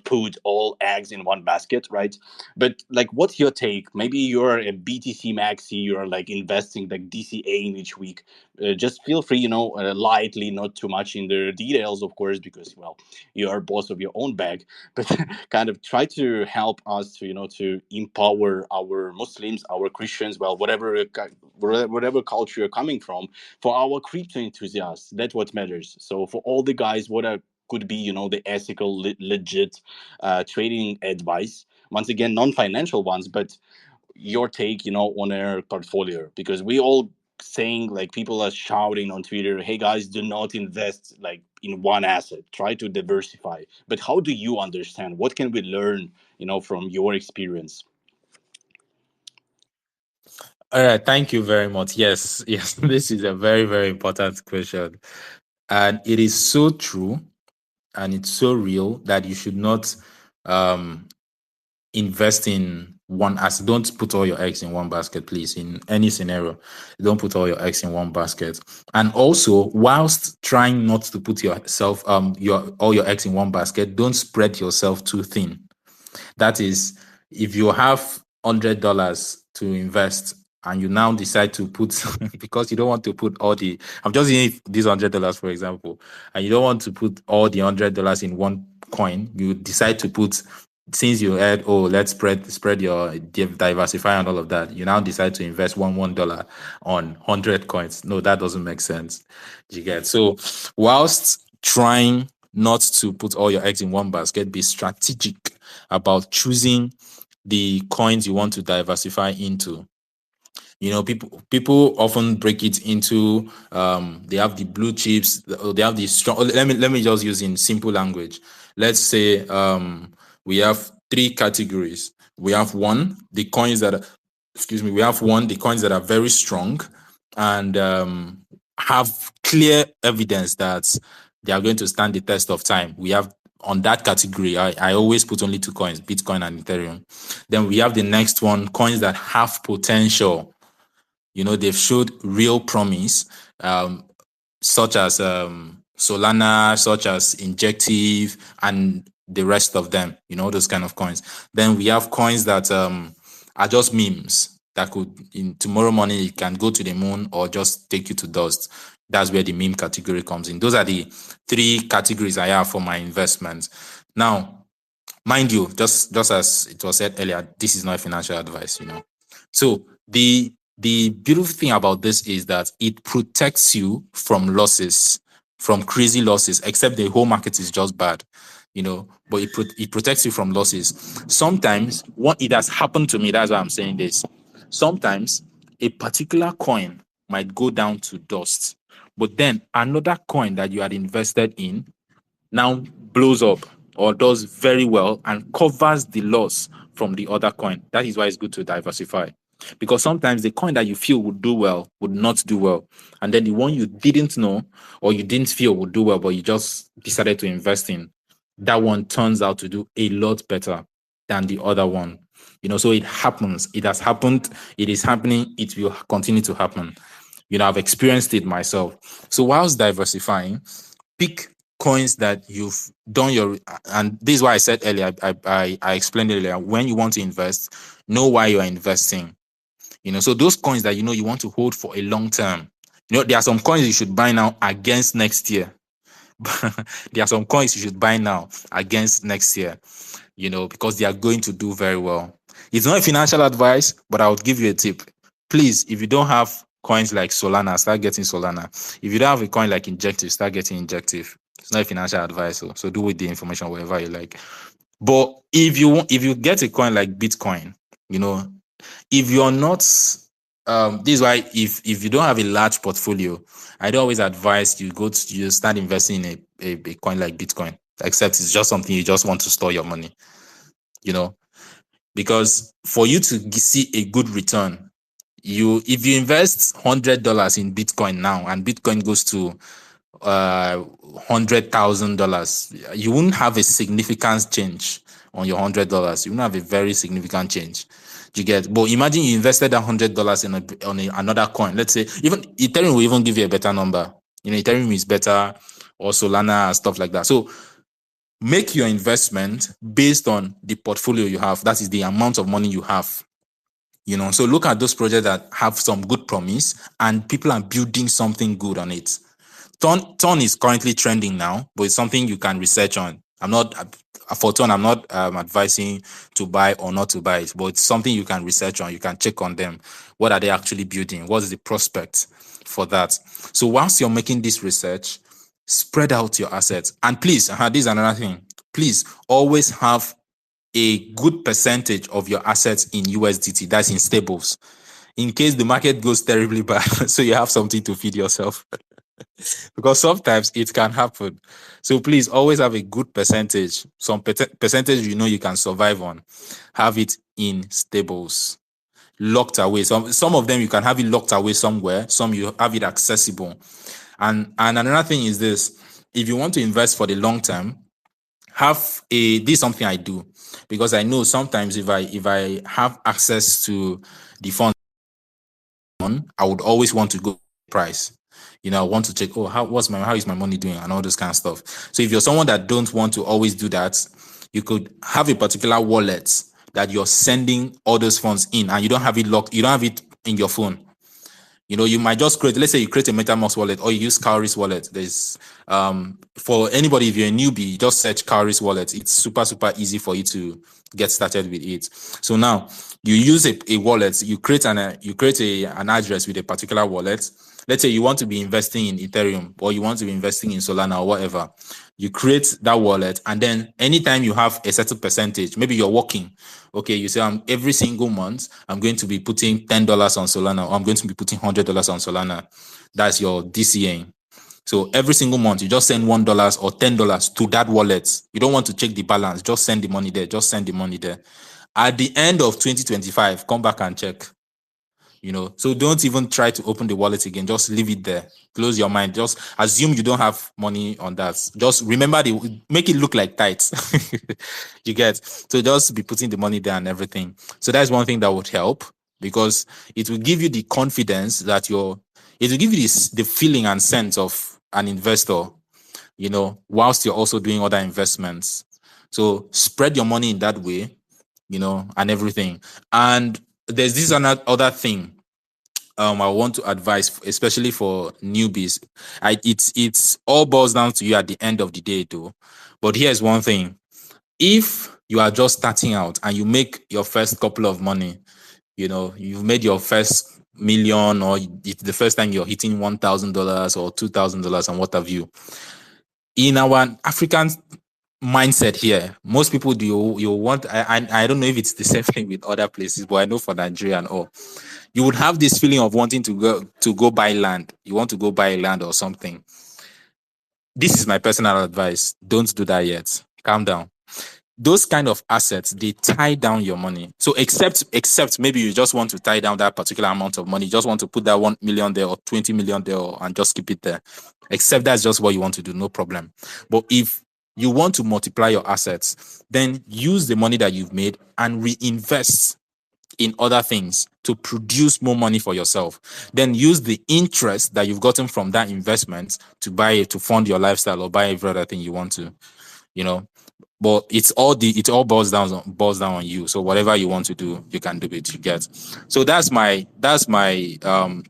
put all eggs in one basket, right? But like, what's your take? Maybe you're a BTC maxi, you're like investing like DCA in each week. Just feel free, lightly, not too much in the details, of course, because well, you are boss of your own bag. But kind of try to help us to, to empower our Muslims, our Christians, well, whatever culture you're coming from, for our crypto enthusiasts. That's what matters. So for all the guys, what are could be, the ethical, legit trading advice. Once again, non-financial ones, but your take, on our portfolio, because we all saying, like, people are shouting on Twitter, hey guys, do not invest like in one asset, try to diversify. But how do you understand, what can we learn, from your experience? All right, thank you very much. Yes, yes, this is a very, very important question. And it is so true and it's so real that you should not um, invest in one asset. Don't put all your eggs in one basket, please. In any scenario, don't put all your eggs in one basket. And also, whilst trying not to put yourself, your all your eggs in one basket, don't spread yourself too thin. That is, if you have $100 to invest and you now decide to put because you don't want to put all the I'm just using this $100 for example, and you don't want to put all the $100 in one coin, you decide to put since you had let's spread your diversify and all of that, you now decide to invest $1 on 100 coins. No, that doesn't make sense. You get so whilst trying not to put all your eggs in one basket, be strategic about choosing the coins you want to diversify into. People often break it into they have the blue chips, they have the strong. Let me just use in simple language. Let's say we have three categories. We have we have the coins that are very strong and have clear evidence that they are going to stand the test of time. We have on that category, I always put only two coins, Bitcoin and Ethereum. Then we have the next one, coins that have potential. They've showed real promise, such as Solana, such as Injective, and the rest of them, those kind of coins. Then we have coins that are just memes that could, in tomorrow morning, it can go to the moon or just take you to dust. That's where the meme category comes in. Those are the three categories I have for my investments. Now, mind you, just as it was said earlier, this is not financial advice. So the beautiful thing about this is that it protects you from losses, from crazy losses, except the whole market is just bad, but it protects you from losses. Sometimes what it has happened to me, that's why I'm saying this. Sometimes a particular coin might go down to dust, but then another coin that you had invested in now blows up or does very well and covers the loss from the other coin. That is why it's good to diversify. Because sometimes the coin that you feel would do well would not do well. And then the one you didn't know or you didn't feel would do well, but you just decided to invest in, that one turns out to do a lot better than the other one. So it happens. It has happened. It is happening. It will continue to happen. I've experienced it myself. So whilst diversifying, pick coins that you've done and this is why I said earlier, I explained earlier, when you want to invest, know why you are investing. So those coins that you want to hold for a long term. There are some coins you should buy now against next year. There are some coins you should buy now against next year, because they are going to do very well. It's not a financial advice, but I would give you a tip. Please, if you don't have coins like Solana, start getting Solana. If you don't have a coin like Injective, start getting Injective. It's not a financial advice, so do with the information whatever you like. But if you get a coin like Bitcoin, if you're not, this is why if you don't have a large portfolio, I'd always advise you start investing in a coin like Bitcoin, except it's just something you just want to store your money, because for you to see a good return, if you invest $100 in Bitcoin now and Bitcoin goes to $100,000, you wouldn't have a significant change on your $100. You wouldn't have a very significant change. You get? But imagine you invested $100 on another coin. Let's say even Ethereum will even give you a better number. Ethereum is better, or Solana and stuff like that. So make your investment based on the portfolio you have. That is the amount of money you have. So look at those projects that have some good promise and people are building something good on it. Ton is currently trending now, but it's something you can research on. I'm not advising to buy or not to buy it, but it's something you can research on. You can check on them. What are they actually building? What is the prospect for that? So once you're making this research, spread out your assets. And please, this is another thing. Please always have a good percentage of your assets in USDT, that's in stables, in case the market goes terribly bad. So you have something to feed yourself. Because sometimes it can happen. So please always have a good percentage, some percentage you can survive on. Have it in stables, locked away. Some of them you can have it locked away somewhere. Some you have it accessible. And another thing is this: if you want to invest for the long term, this is something I do, because I know sometimes if I have access to the fund, I would always want to go price. I want to check, how is my money doing and all this kind of stuff. So if you're someone that don't want to always do that, you could have a particular wallet that you're sending all those funds in, and you don't have it locked. You don't have it in your phone. You might just let's say you create a MetaMask wallet, or you use Cowries wallet. There's, for anybody, if you're a newbie, just search Cowries wallet. It's super, super easy for you to get started with it. So now you use a wallet, you create an address with a particular wallet. Let's say you want to be investing in Ethereum, or you want to be investing in Solana or whatever. You create that wallet, and then anytime you have a certain percentage, maybe you're working, okay, you say, every single month, I'm going to be putting $10 on Solana, or I'm going to be putting $100 on Solana. That's your DCA. So every single month, you just send $1 or $10 to that wallet. You don't want to check the balance. Just send the money there. Just send the money there. At the end of 2025, come back and check. So don't even try to open the wallet again. Just leave it there. Close your mind. Just assume you don't have money on that. Just remember, make it look like tight. You get? So just be putting the money there and everything. So that's one thing that would help, because it will give you the confidence that it will give you the feeling and sense of an investor, whilst you're also doing other investments. So spread your money in that way, and everything. And there's this other thing I want to advise, especially for newbies. It's all boils down to you at the end of the day, though. But here's one thing: if you are just starting out and you make your first couple of money, you've made your first million, or it's the first time you're hitting $1,000 or $2,000 and what have you. In our African mindset here, most people you want. I don't know if it's the same thing with other places, but I know for Nigeria and all, you would have this feeling of wanting to go buy land. You want to go buy land or something. This is my personal advice: don't do that yet. Calm down. Those kind of assets, they tie down your money. So except maybe you just want to tie down that particular amount of money. You just want to put that 1 million there or 20 million there and just keep it there. Except that's just what you want to do, no problem. But if You want to multiply your assets, then use the money that you've made and reinvest in other things to produce more money for yourself. Then use the interest that you've gotten from that investment to buy it, to fund your lifestyle or buy every other thing you want to, you know. But it all boils down on you. So whatever you want to do, you can do it. You get. So that's my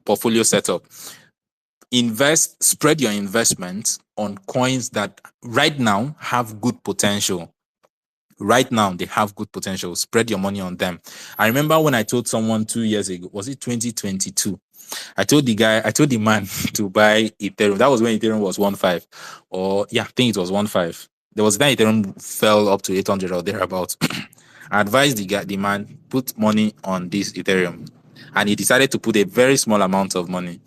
portfolio setup. Spread your investments on coins that right now have good potential. Right now, they have good potential. Spread your money on them. I remember when I told someone 2 years ago, was it 2022? I told the man to buy Ethereum. That was when Ethereum was 1.5, or yeah, I think it was 1.5. There was that Ethereum fell up to 800 or thereabouts. I advised the man, put money on this Ethereum, and he decided to put a very small amount of money.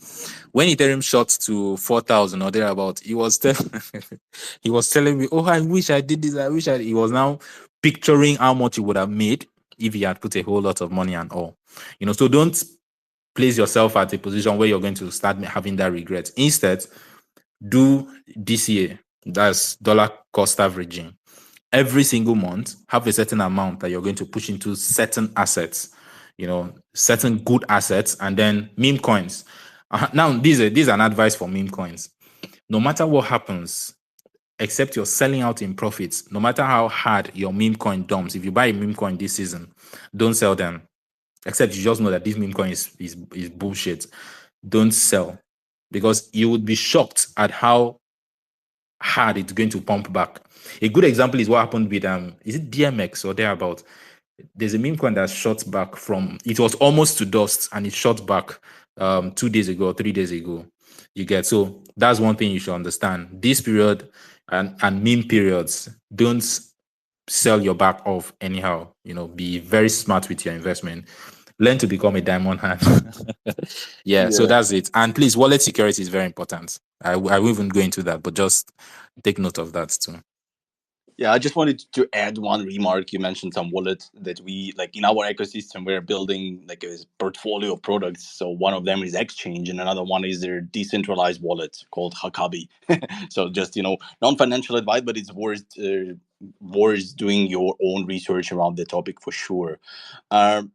When Ethereum shot to 4,000 or thereabouts, he was telling me, "Oh, I wish I did this. I wish I." He was now picturing how much he would have made if he had put a whole lot of money and all. So don't place yourself at a position where you're going to start having that regret. Instead, do DCA, that's dollar cost averaging. Every single month, have a certain amount that you're going to push into certain assets, certain good assets, and then meme coins. Now, this is an advice for meme coins. No matter what happens, except you're selling out in profits, no matter how hard your meme coin dumps, if you buy a meme coin this season, don't sell them. Except you just know that this meme coin is bullshit. Don't sell, because you would be shocked at how hard it's going to pump back. A good example is what happened with is it DMX or thereabout? There's a meme coin that shot back from, it was almost to dust, and it shot back 2 days ago, 3 days ago. You get. So that's one thing you should understand. This period and meme periods, don't sell your back off anyhow. Be very smart with your investment. Learn to become a diamond hand. Yeah, so Yeah. that's it. And please, wallet security is very important. I won't even go into that, but just take note of that too. Yeah, I just wanted to add one remark. You mentioned some wallets that we like in our ecosystem. We're building like a portfolio of products. So one of them is Exchange, and another one is their decentralized wallet called Hakabi. So just non-financial advice, but it's worth doing your own research around the topic for sure. Um,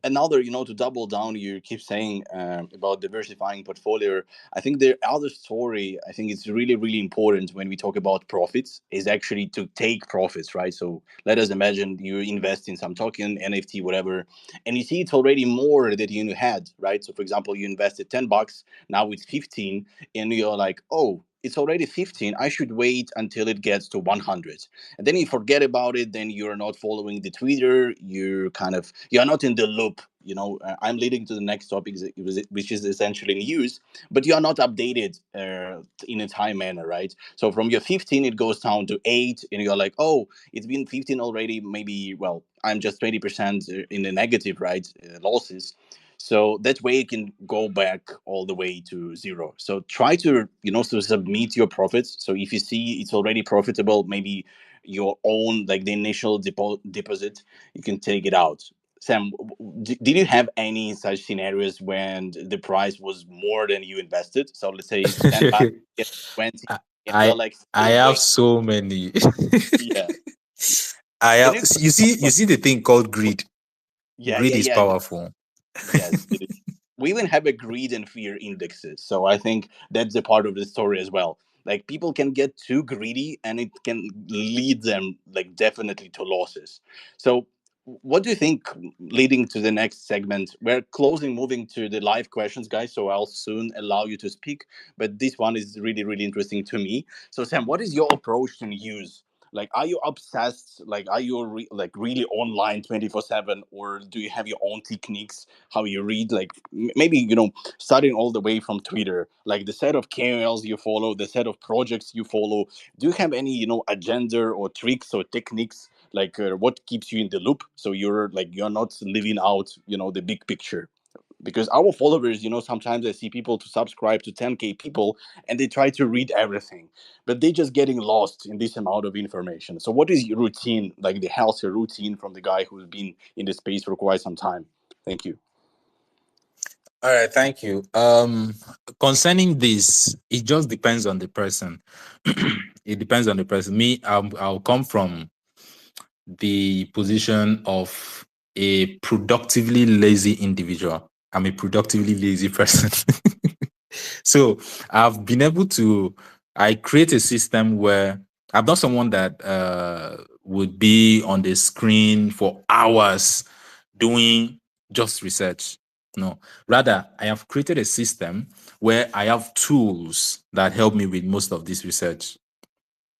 Another, to double down, you keep saying about diversifying portfolio. I think the other story, I think it's really, really important when we talk about profits, is actually to take profits, right? So let us imagine you invest in some token, NFT, whatever, and you see it's already more than you had, right? So for example, you invested $10, now it's 15, and you're like, oh, it's already 15. I should wait until it gets to 100. And then you forget about it. Then you're not following the Twitter. You're not in the loop. I'm leading to the next topic, which is essentially news, but you are not updated in a time manner, right? So from your 15, it goes down to 8, and you're like, oh, it's been 15 already. Maybe, well, I'm just 20% in the negative, right? Losses. So that way you can go back all the way to zero. So try to, to submit your profits. So if you see it's already profitable, maybe your own, like the initial deposit, you can take it out. Sam, did you have any such scenarios when the price was more than you invested? So let's say it's $10, get 20, I and you're I like I still have wait. so many. Yeah. I Can have. you You see the thing called greed. yeah, Greed yeah, is yeah. powerful. Yes, it is. We even have a greed and fear indexes. So I think that's a part of the story as well. Like people can get too greedy and it can lead them like definitely to losses. So what do you think leading to the next segment? We're closing, moving to the live questions, guys. So I'll soon allow you to speak. But this one is really, really interesting to me. So Sam, what is your approach to news? Like, are you obsessed? Like, are you like really online 24/7, or do you have your own techniques how you read? Like, maybe starting all the way from Twitter, like the set of KOLs you follow, the set of projects you follow. Do you have any agenda or tricks or techniques? Like, what keeps you in the loop so you're not living out the big picture? Because our followers, sometimes I see people to subscribe to 10K people and they try to read everything, but they just getting lost in this amount of information. So what is your routine, like the healthy routine from the guy who's been in the space for quite some time? Thank you. All right, thank you. Concerning this, it just depends on the person. It depends on the person. Me, I'll come from the position of a productively lazy individual. I'm a productively lazy person. So I've been able to, I create a system where I'm not someone that would be on the screen for hours doing just research. No, rather, I have created a system where I have tools that help me with most of this research.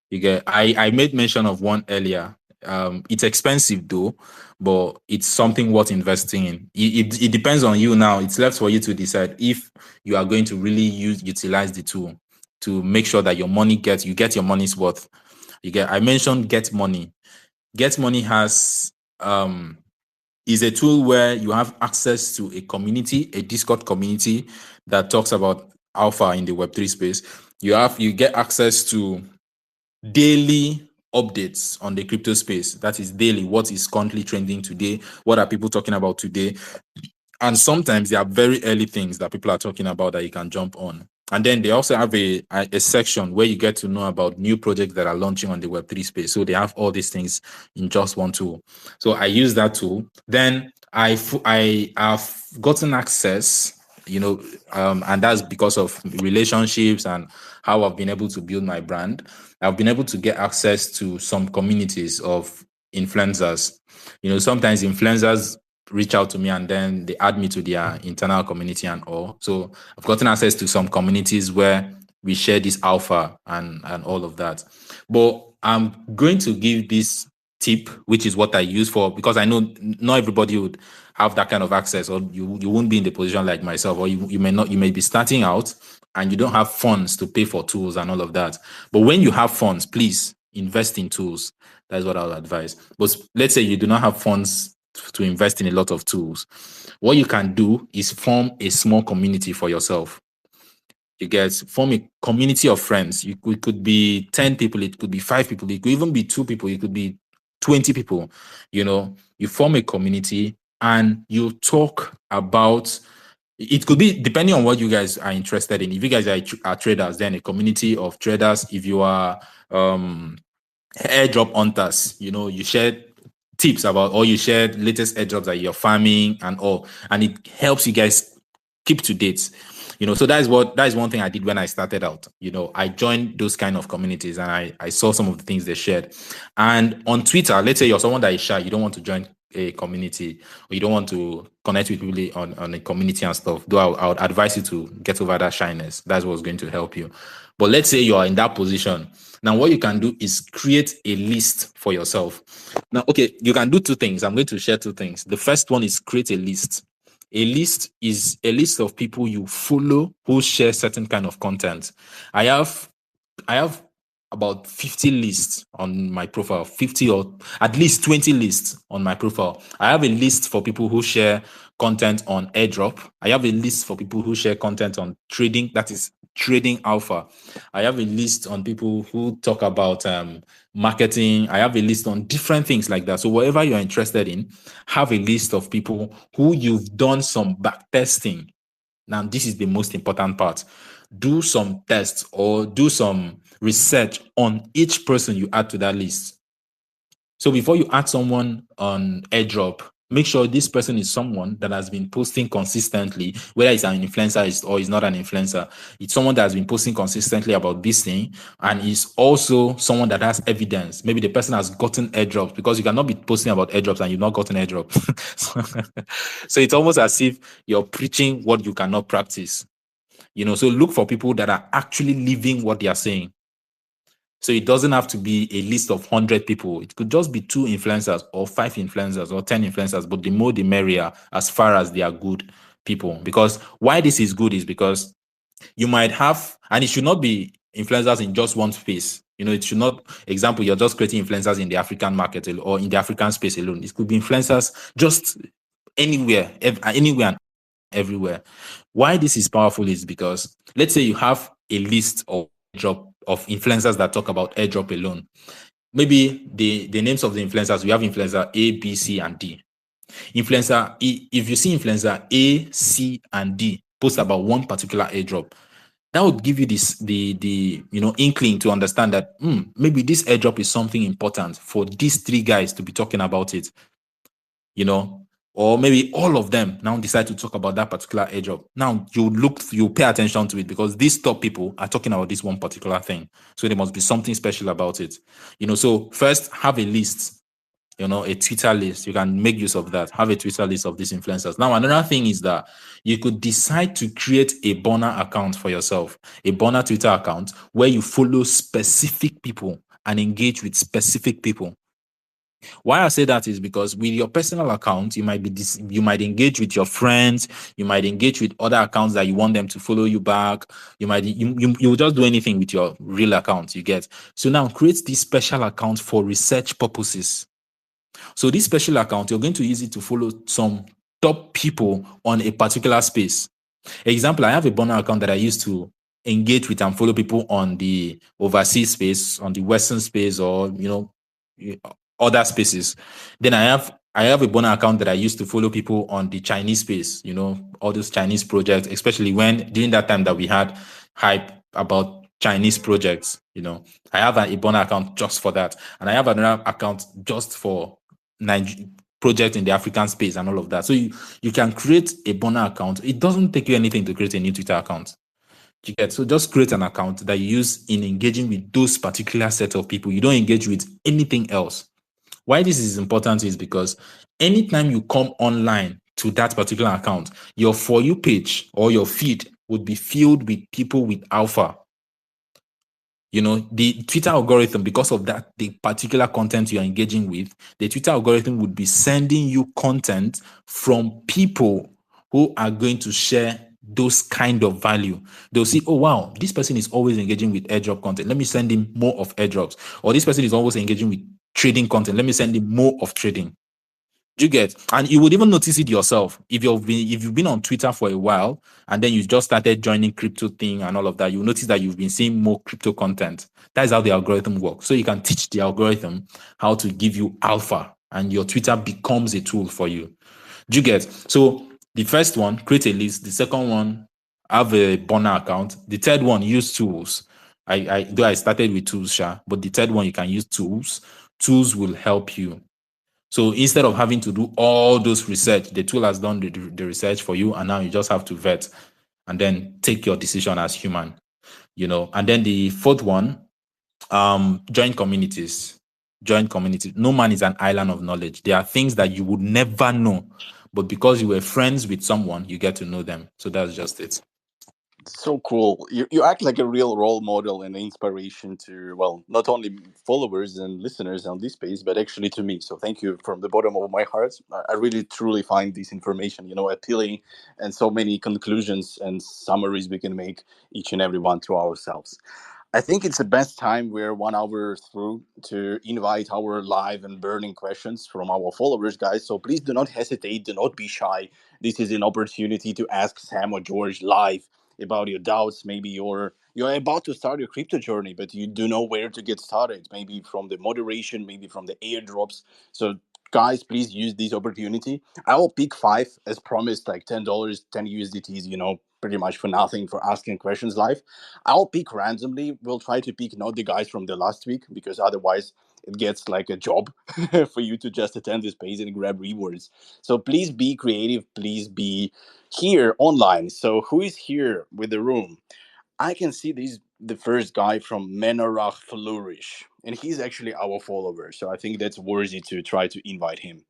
You get, I made mention of one earlier. It's expensive though, but it's something worth investing in. It depends on you now. It's left for you to decide if you are going to really utilize the tool to make sure that you get your money's worth. You get, I mentioned Get Money. Get Money has is a tool where you have access to a community, a Discord community that talks about alpha in the Web3 space. You get access to daily updates on the crypto space. That is daily. What is currently trending today? What are people talking about today? And sometimes there are very early things that people are talking about that you can jump on. And then they also have a section where you get to know about new projects that are launching on the Web3 space. So they have all these things in just one tool. So I use that tool. Then I have gotten access, and that's because of relationships and how I've been able to build my brand. I've been able to get access to some communities of influencers. Sometimes influencers reach out to me and then they add me to their internal community and all. So I've gotten access to some communities where we share this alpha and all of that. But I'm going to give this tip, which is what I use for, because I know not everybody would have that kind of access, or you won't be in the position like myself, or you may be starting out and you don't have funds to pay for tools and all of that. But when you have funds, please invest in tools. That's what I would advise. But let's say you do not have funds to invest in a lot of tools. What you can do is form a small community for yourself. You get, form a community of friends. It could be 10 people, it could be 5 people, it could even be 2 people, it could be 20 people. You form a community and you talk about, it could be depending on what you guys are interested in. If you guys are traders, then a community of traders. If you are airdrop hunters, you share tips about, or you share latest airdrops that you're farming and all, and it helps you guys keep to date. So that is one thing I did when I started out. I joined those kind of communities and I saw some of the things they shared. And on Twitter, let's say you're someone that is shy, you don't want to join a community, or you don't want to connect with people on a community and stuff, though I would advise you to get over that shyness. That's what's going to help you. But let's say you are in that position. Now, what you can do is create a list for yourself. Now, okay, you can do two things. I'm going to share two things. The first one is create a list. A list is a list of people you follow who share certain kind of content. I have about 50 lists on my profile, 50 or at least 20 lists on my profile. I have a list for people who share content on airdrop. I have a list for people who share content on trading, that is trading alpha. I have a list on people who talk about marketing. I have a list on different things like that. So whatever you're interested in, have a list of people who you've done some back testing. Now, this is the most important part. Do some tests or do some research on each person you add to that list. So before you add someone on airdrop, make sure this person is someone that has been posting consistently, whether it's an influencer or is not an influencer. It's someone that has been posting consistently about this thing, and is also someone that has evidence. Maybe the person has gotten airdrops, because you cannot be posting about airdrops and you've not gotten airdrops. So it's almost as if you're preaching what you cannot practice. So look for people that are actually living what they are saying. So it doesn't have to be a list of 100 people. It could just be 2 influencers or 5 influencers or 10 influencers, but the more the merrier, as far as they are good people. Because why this is good is because you might have, and it should not be influencers in just one space. It should not, example, you're just creating influencers in the African market or in the African space alone. It could be influencers just anywhere and everywhere. Why this is powerful is because, let's say you have a list of influencers that talk about airdrop alone. Maybe the names of the influencers, we have influencer A, B, C, and D. If you see influencer A, C, and D post about one particular airdrop, that would give you the inkling to understand that maybe this airdrop is something important for these three guys to be talking about it, or maybe all of them now decide to talk about that particular airdrop. Now you pay attention to it because these top people are talking about this one particular thing. So there must be something special about it. So first have a list, a Twitter list. You can make use of that. Have a Twitter list of these influencers. Now, another thing is that you could decide to create a burner account for yourself, a burner Twitter account where you follow specific people and engage with specific people. Why I say that is because with your personal account, you might engage with your friends, you might engage with other accounts that you want them to follow you back. You will just do anything with your real account, you get. So now create this special account for research purposes. So this special account, you're going to use it to follow some top people on a particular space. Example, I have a burner account that I used to engage with and follow people on the overseas space, on the Western space, or other spaces. Then I have a burner account that I used to follow people on the Chinese space, all those Chinese projects, especially when during that time that we had hype about Chinese projects, I have a burner account just for that. And I have another account just for project in the African space and all of that. So you can create a burner account. It doesn't take you anything to create a new Twitter account. You get, so just create an account that you use in engaging with those particular set of people. You don't engage with anything else. Why this is important is because anytime you come online to that particular account, your For You page or your feed would be filled with people with alpha. The Twitter algorithm, because of that, the particular content you're engaging with, the Twitter algorithm would be sending you content from people who are going to share those kind of value. They'll see, oh, wow, this person is always engaging with airdrop content. Let me send him more of airdrops. Or this person is always engaging with trading content. Let me send him more of trading. Do you get? And you would even notice it yourself if you've been on Twitter for a while and then you just started joining crypto thing and all of that. You notice that you've been seeing more crypto content. That is how the algorithm works. So you can teach the algorithm how to give you alpha, and your Twitter becomes a tool for you. Do you get? So the first one, create a list. The second one, have a burner account. The third one, use tools. I started with tools, but the third one, you can use tools. Tools will help you. So instead of having to do all those research, the tool has done the research for you, and now you just have to vet and then take your decision as human, And then the fourth one, join communities. Join communities. No man is an island of knowledge. There are things that you would never know, but because you were friends with someone, you get to know them. So that's just it. So cool. You act like a real role model and inspiration to, well, not only followers and listeners on this page, but actually to me. So thank you from the bottom of my heart. I really truly find this information, appealing, and so many conclusions and summaries we can make each and every one to ourselves. I think it's the best time we're 1 hour through to invite our live and burning questions from our followers, guys. So please do not hesitate, do not be shy. This is an opportunity to ask Sam or George live about your doubts. Maybe you're about to start your crypto journey, but you do know where to get started. Maybe from the moderation, maybe from the airdrops. So guys, please use this opportunity. I will pick five as promised, like $10, 10 USDTs, pretty much for nothing for asking questions live. I'll pick randomly. We'll try to pick not the guys from the last week, because otherwise it gets like a job for you to just attend this page and grab rewards. So please be creative. Please be here online. So who is here with the room? I can see the first guy from Menorach Flourish, and he's actually our follower. So I think that's worthy to try to invite him.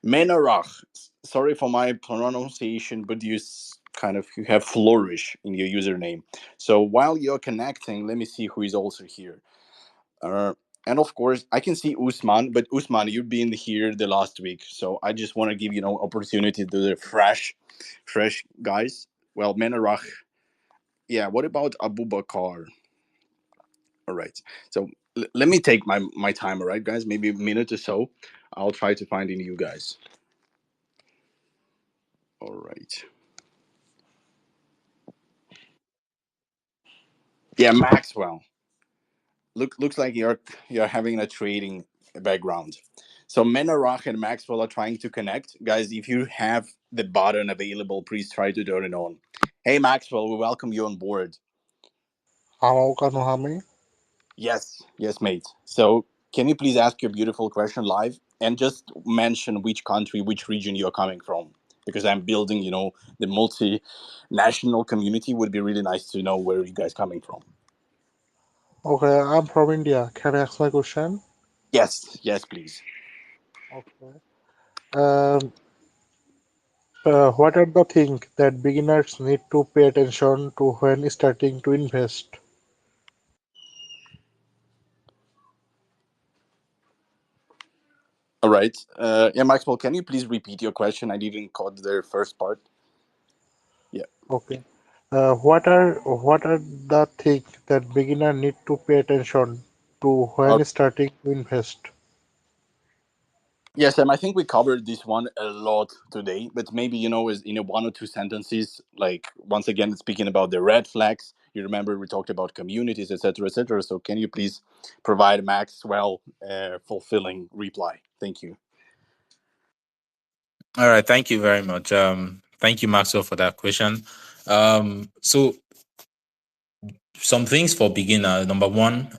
Menorach, sorry for my pronunciation, but you have Flourish in your username. So while you're connecting, let me see who is also here. Uh, and of course, I can see Usman, but Usman, you've been here the last week, so I just want to give opportunity to the fresh guys. Well, Menorach, yeah. What about Abu Bakar? All right. So let me take my time. All right, guys. Maybe a minute or so. I'll try to find in you guys. All right. Yeah, Maxwell. Looks like you're having a trading background. So Menarach and Maxwell are trying to connect. Guys, if you have the button available, please try to turn it on. Hey Maxwell, we welcome you on board. How can you hear me? Yes, yes, mate. So can you please ask your beautiful question live and just mention which country, which region you're coming from? Because I'm building, the multinational community. Would be really nice to know where you guys coming from. Okay, I'm from India. Can I ask my question? Yes, yes, please. Okay. Um, what are the things that beginners need to pay attention to when starting to invest? All right. Yeah, Maxwell, can you please repeat your question? I didn't caught the first part. Yeah. Okay. What are the things that beginner need to pay attention to when starting to invest? Yes, I think we covered this one a lot today, but maybe is in a one or two sentences. Like once again, speaking about the red flags. You remember we talked about communities, etc., etc. So can you please provide Maxwell fulfilling reply? Thank you. All right, thank you very much. Thank you, Maxwell, for that question. So some things for beginner. Number one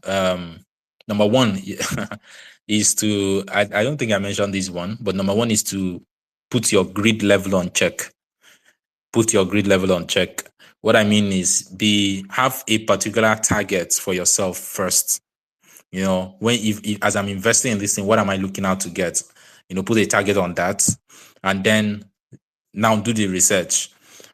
is to. I don't think I mentioned this one, but number one is to put your grid level on check. Put your grid level on check. What I mean is have a particular target for yourself first. When if as I'm investing in this thing, what am I looking out to get? Put a target on that, and then now do the research.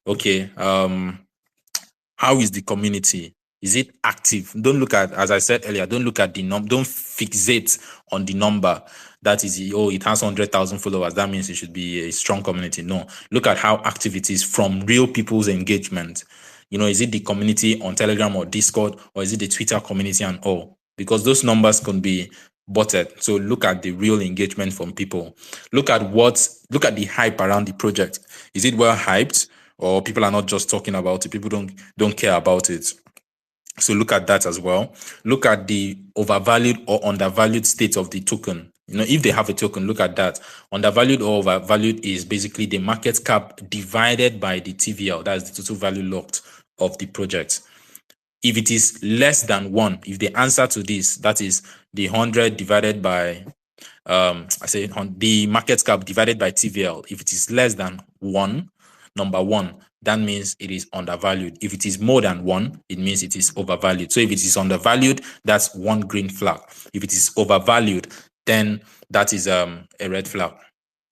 Okay, how is the community? Is it active? Don't look at, as I said earlier, don't look at the number, don't fixate on the number. That is, it has 100,000 followers. That means it should be a strong community. No, look at how active it is from real people's engagement. Is it the community on Telegram or Discord, or is it the Twitter community and all? Because those numbers can be botted. So look at the real engagement from people. Look at the hype around the project. Is it well hyped? Or people are not just talking about it. People don't care about it. So look at that as well. Look at the overvalued or undervalued state of the token. If they have a token, look at that. Undervalued or overvalued is basically the market cap divided by the TVL. That's the total value locked of the project. If it is less than 1, if the answer to this, that is the 100 divided by I say on the market cap divided by TVL, if it is less than 1, number 1, that means it is undervalued. If it is more than 1, it means it is overvalued. So if it is undervalued, that's one green flag. If it is overvalued, then that is a red flag.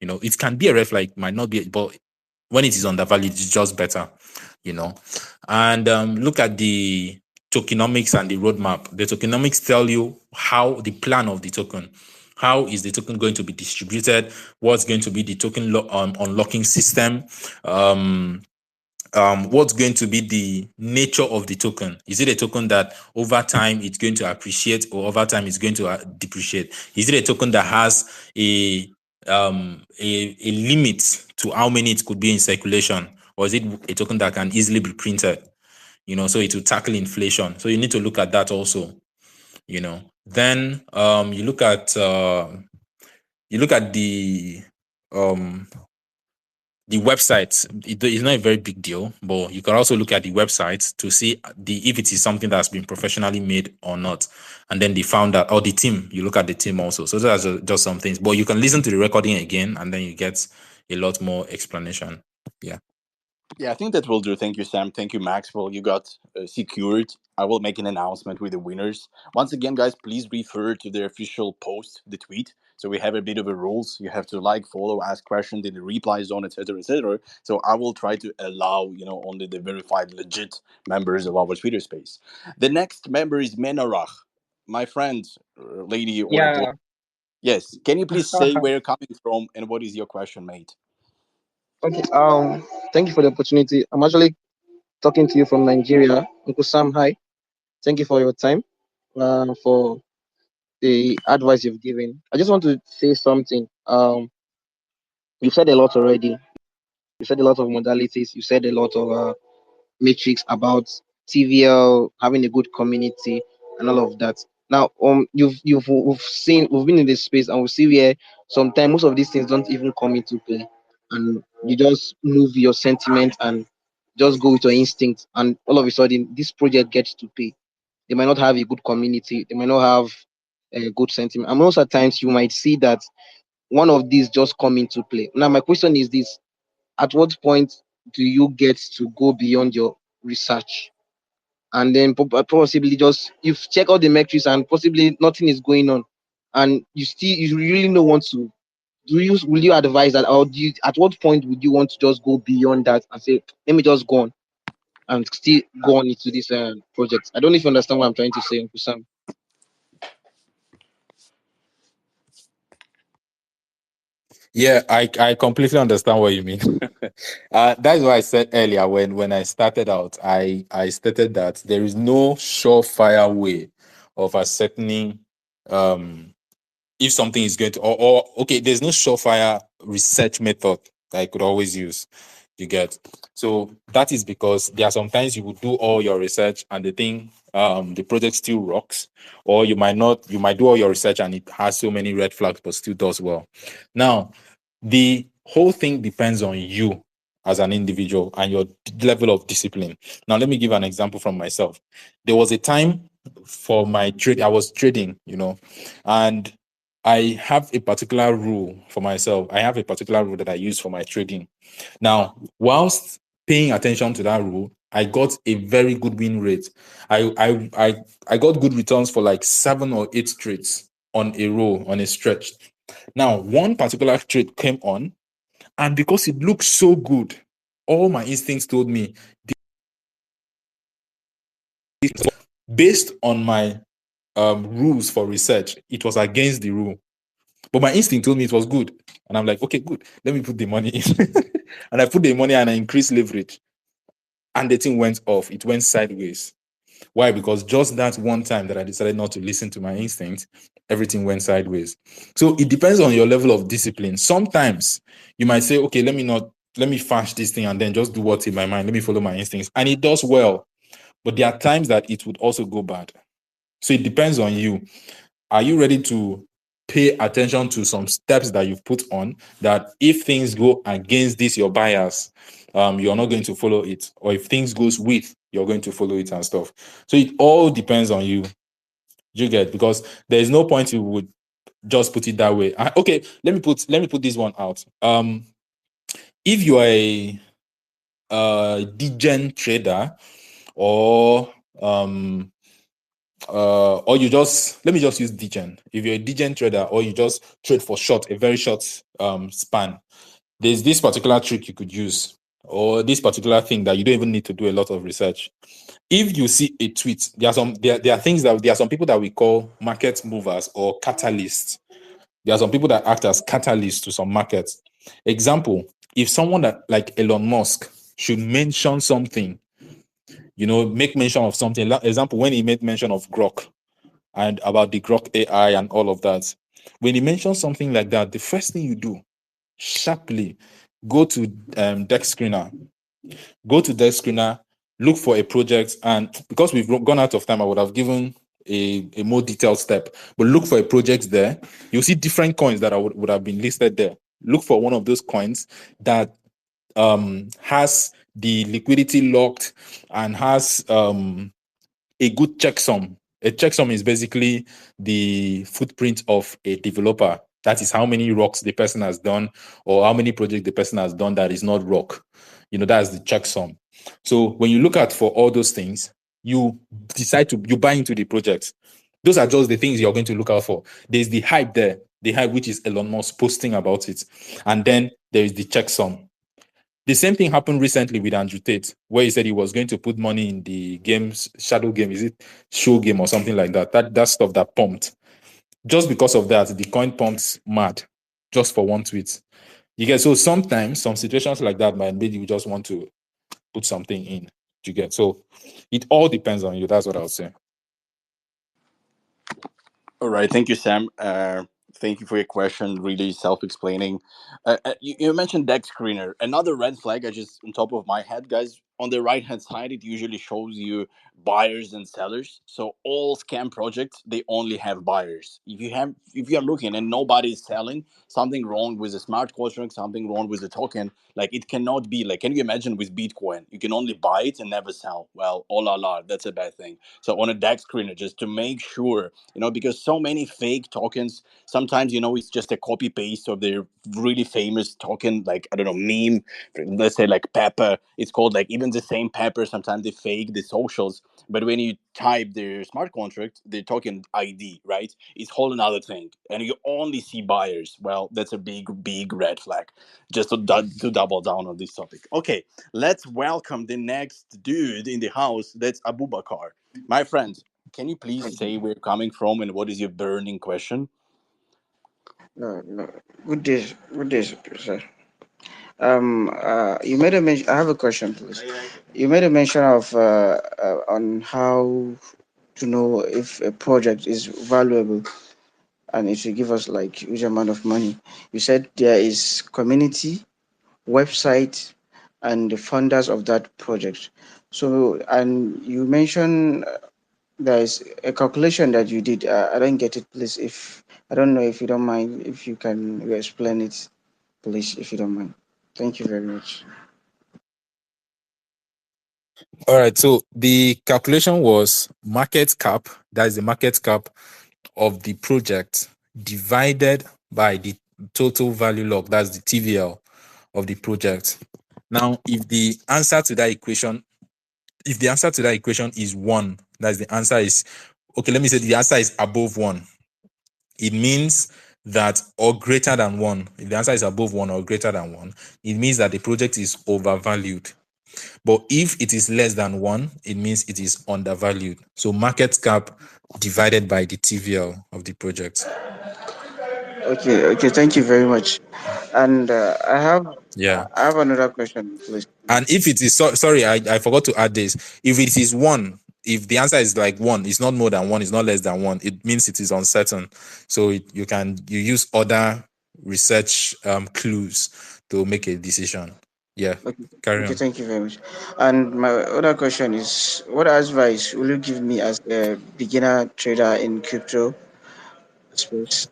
It can be a red flag, might not be, but when it is undervalued, it's just better. And look at the tokenomics and the roadmap. The tokenomics tell you how the plan of the token. How is the token going to be distributed? What's going to be the token unlocking system? What's going to be the nature of the token? Is it a token that over time it's going to appreciate, or over time it's going to depreciate? Is it a token that has a limit to how many it could be in circulation, or is it a token that can easily be printed? So it will tackle inflation. So you need to look at that also. Then you look at the website. It's not a very big deal, but you can also look at the website to see if it is something that's been professionally made or not. And then the founder or the team, you look at the team also. So those are just some things. But you can listen to the recording again, and then you get a lot more explanation. Yeah. Yeah, I think that will do. Thank you, Sam. Thank you, Maxwell. You got secured. I will make an announcement with the winners. Once again, guys, please refer to the official post, the tweet. So we have a bit of a rules. You have to like, follow, ask questions in the reply zone, etc., etc. So I will try to allow, only the verified, legit members of our Twitter space. The next member is Menarach, my friend, lady or boy. Yeah. Yes. Can you please say where you're coming from and what is your question, mate? Okay. Thank you for the opportunity. I'm actually talking to you from Nigeria. Uncle Sam, hi. Thank you for your time. For the advice you've given. I just want to say something. You said a lot already. You said a lot of modalities. You said a lot of metrics about TVL having a good community and all of that. Now, we've been in this space, and we see where sometimes most of these things don't even come into play, and you just move your sentiment and just go with your instinct, and all of a sudden this project gets to pay. They might not have a good community, they might not have a good sentiment, and most of the times you might see that one of these just come into play. Now, my question is this: at what point do you get to go beyond your research, and then possibly just you check all the metrics and possibly nothing is going on, and you really don't want to, will you advise that, or at what point would you want to just go beyond that and say, let me just go on and still go on into this project? I don't know if you understand what I'm trying to say, Uncle Sam. Yeah, I completely understand what you mean. That's why I said earlier when I started out, I stated that there is no surefire way of ascertaining if something is going to, or okay, there's no surefire research method that I could always use. You get. So that is because there are sometimes you will do all your research and the project still rocks, or you might not, you might do all your research and it has so many red flags but still does well. Now, the whole thing depends on you as an individual and your level of discipline. Now, let me give an example from myself. There was a time for my trade, I was trading, and I have a particular rule for myself. I have a particular rule that I use for my trading. Now, whilst paying attention to that rule, I got a very good win rate. I got good returns for like 7 or 8 trades on a row, on a stretch. Now, one particular trade came on, and because it looked so good, all my instincts told me, based on my rules for research, it was against the rule. But my instinct told me it was good. And I'm like, okay, good. Let me put the money in. And I put the money and I increased leverage. And the thing went off. It went sideways. Why? Because just that one time that I decided not to listen to my instinct, everything went sideways. So it depends on your level of discipline. Sometimes you might say, okay, let me fash this thing and then just do what's in my mind. Let me follow my instincts. And it does well. But there are times that it would also go bad. So it depends on you. Are you ready to pay attention to some steps that you've put on that if things go against this, your bias, you're not going to follow it? Or if things goes with, you're going to follow it and stuff. So it all depends on you. You get, because there is no point you would just put it that way. Okay, let me put this one out. If you are a degen trader, or or you just, let me just use degen. If you're a degen trader or you just trade for a very short span, there's this particular trick you could use, or this particular thing that you don't even need to do a lot of research. If you see a tweet, there are some people that we call market movers or catalysts. There are some people that act as catalysts to some markets. Example, if someone that like Elon Musk should mention something, make mention of something. Example, when he made mention of Grok and about the Grok AI and all of that, when he mentions something like that, the first thing you do, sharply, go to Dex Screener. Go to Dex Screener, look for a project, and because we've gone out of time, I would have given a more detailed step. But look for a project there. You'll see different coins that would have been listed there. Look for one of those coins that has the liquidity locked and has a good checksum. A checksum is basically the footprint of a developer. That is how many rocks the person has done or how many projects the person has done that is not rock. That's the checksum. So when you look at for all those things, you you buy into the project. Those are just the things you're going to look out for. There's the hype there, the hype which is Elon Musk posting about it. And then there is the checksum. The same thing happened recently with Andrew Tate, where he said he was going to put money in the games, shadow game, is it show game or something like that? That stuff that pumped. Just because of that, the coin pumped mad, just for one tweet. You get, so sometimes some situations like that might make you just want to put something in. You get, so it all depends on you. That's what I would say. All right, thank you, Sam. Thank you for your question. Really self-explaining. You mentioned deck screener. Another red flag, I just on top of my head, guys. on the right hand side it usually shows you buyers and sellers. So all scam projects, they only have buyers. If you're looking and nobody is selling, something wrong with the smart contract, something wrong with the token. Like, it cannot be like, can you imagine with Bitcoin you can only buy it and never sell? Well, oh la la, that's a bad thing. So on a DAX screener, just to make sure, because so many fake tokens, sometimes it's just a copy paste of their really famous token, like, I don't know, meme, let's say like Pepper. It's called like even the same Pepper. Sometimes they fake the socials, but when you type their smart contract, the token ID, right, it's whole another thing, and you only see buyers. Well, that's a big red flag. Just to double down on this topic. Okay, let's welcome the next dude in the house. That's Abubakar, my friend. Can you please say where you're coming from and what is your burning question? No, no. Good day, sir. You made a mention. I have a question, please. You made a mention of on how to know if a project is valuable and it should give us like huge amount of money. You said there is community, website, and the funders of that project. So, and you mentioned there is a calculation that you did. I don't get it, please. If I don't know, if you don't mind, if you can explain it, please, if you don't mind. Thank you very much. All right. So the calculation was market cap. That is the market cap of the project divided by the total value log. That's the TVL of the project. Now, if the answer to that equation is 1, that's the answer is, okay, let me say the answer is above 1. It means that, or greater than 1. If the answer is above 1 or greater than 1, it means that the project is overvalued. But if it is less than 1, it means it is undervalued. So market cap divided by the TVL of the project. Okay, thank you very much. And Yeah. I have another question, please. And if it is, sorry, I forgot to add this. If it is 1, if the answer is like 1, it's not more than 1, it's not less than 1, it means it is uncertain. So you use other research clues to make a decision. Yeah. Okay, Carry okay, on. thank you very much. And my other question is, what advice will you give me as a beginner trader in crypto space?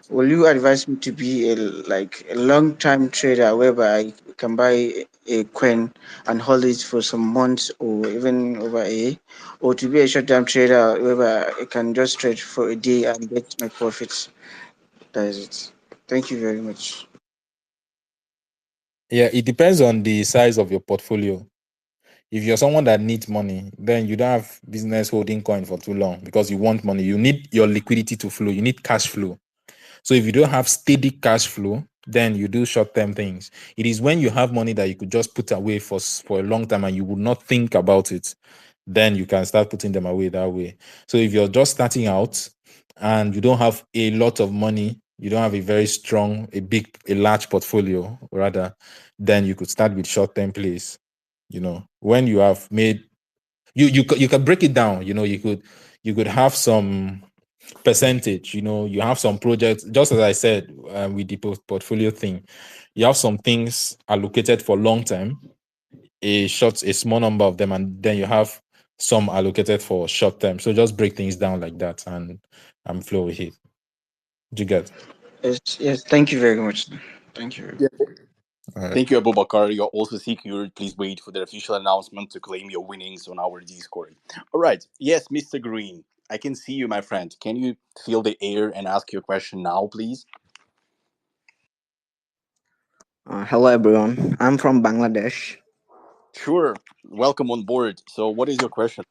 Will you advise me to be a long time trader whereby I can buy a coin and hold it for some months or even over a year, or to be a short term trader whereby I can just trade for a day and get my profits? That is it. Thank you very much. Yeah, it depends on the size of your portfolio. If you're someone that needs money, then you don't have business holding coin for too long because you want money. You need your liquidity to flow. You need cash flow. So if you don't have steady cash flow, then you do short-term things. It is when you have money that you could just put away for a long time and you would not think about it, then you can start putting them away that way. So if you're just starting out and you don't have a lot of money, you don't have a very strong, a large portfolio rather, then you could start with short-term plays. When you have made, you can break it down. You could have some percentage. You have some projects, just as I said, with the portfolio thing. You have some things allocated for long term, a small number of them, and then you have some allocated for short term. So just break things down like that and flow with it. Do you get? Yes, yes. Thank you very much. Thank you. Yeah. All right. Thank you, Abubakar. You're also secured. Please wait for the official announcement to claim your winnings on our Discord. All right. Yes, Mr. Green. I can see you, my friend. Can you feel the air and ask your question now, please? Hello everyone, I'm from Bangladesh. Sure. Welcome on board. So, what is your question?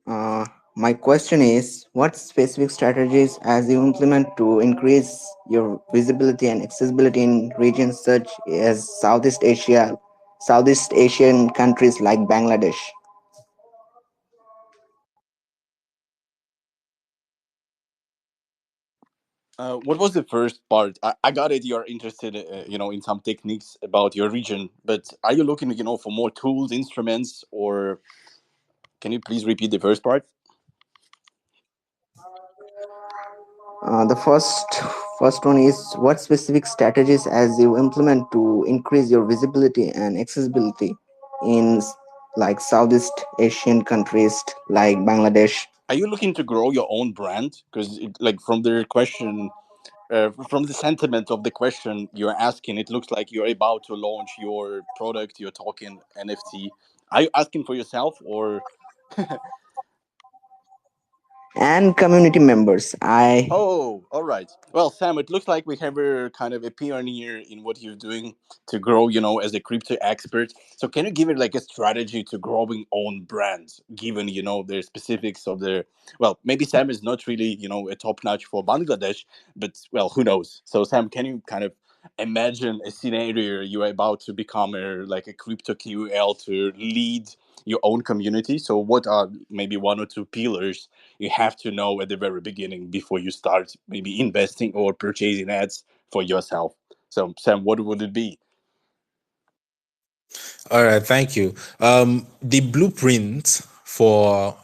Uh, my question is, what specific strategies as you implement to increase your visibility and accessibility in regions such as Southeast Asian countries like Bangladesh? What was the first part? I got it. You're interested, in some techniques about your region, but are you looking, for more tools, instruments, or can you please repeat the first part? The first one is, what specific strategies as you implement to increase your visibility and accessibility in like Southeast Asian countries like Bangladesh. Are you looking to grow your own brand? Because, like, from the question, from the sentiment of the question you're asking, it looks like you're about to launch your product. You're talking NFT. Are you asking for yourself or? And community members. I Oh, all right. Well, Sam, it looks like we have a kind of a pioneer in what you're doing to grow, as a crypto expert. So can you give it like a strategy to growing own brands, given, the specifics of the, well, maybe Sam is not really, a top notch for Bangladesh, but well, who knows? So Sam, can you kind of imagine a scenario you're about to become like a crypto QL to lead your own community? So what are maybe one or two pillars you have to know at the very beginning before you start maybe investing or purchasing ads for yourself? So Sam, what would it be? All right, thank you. The blueprint for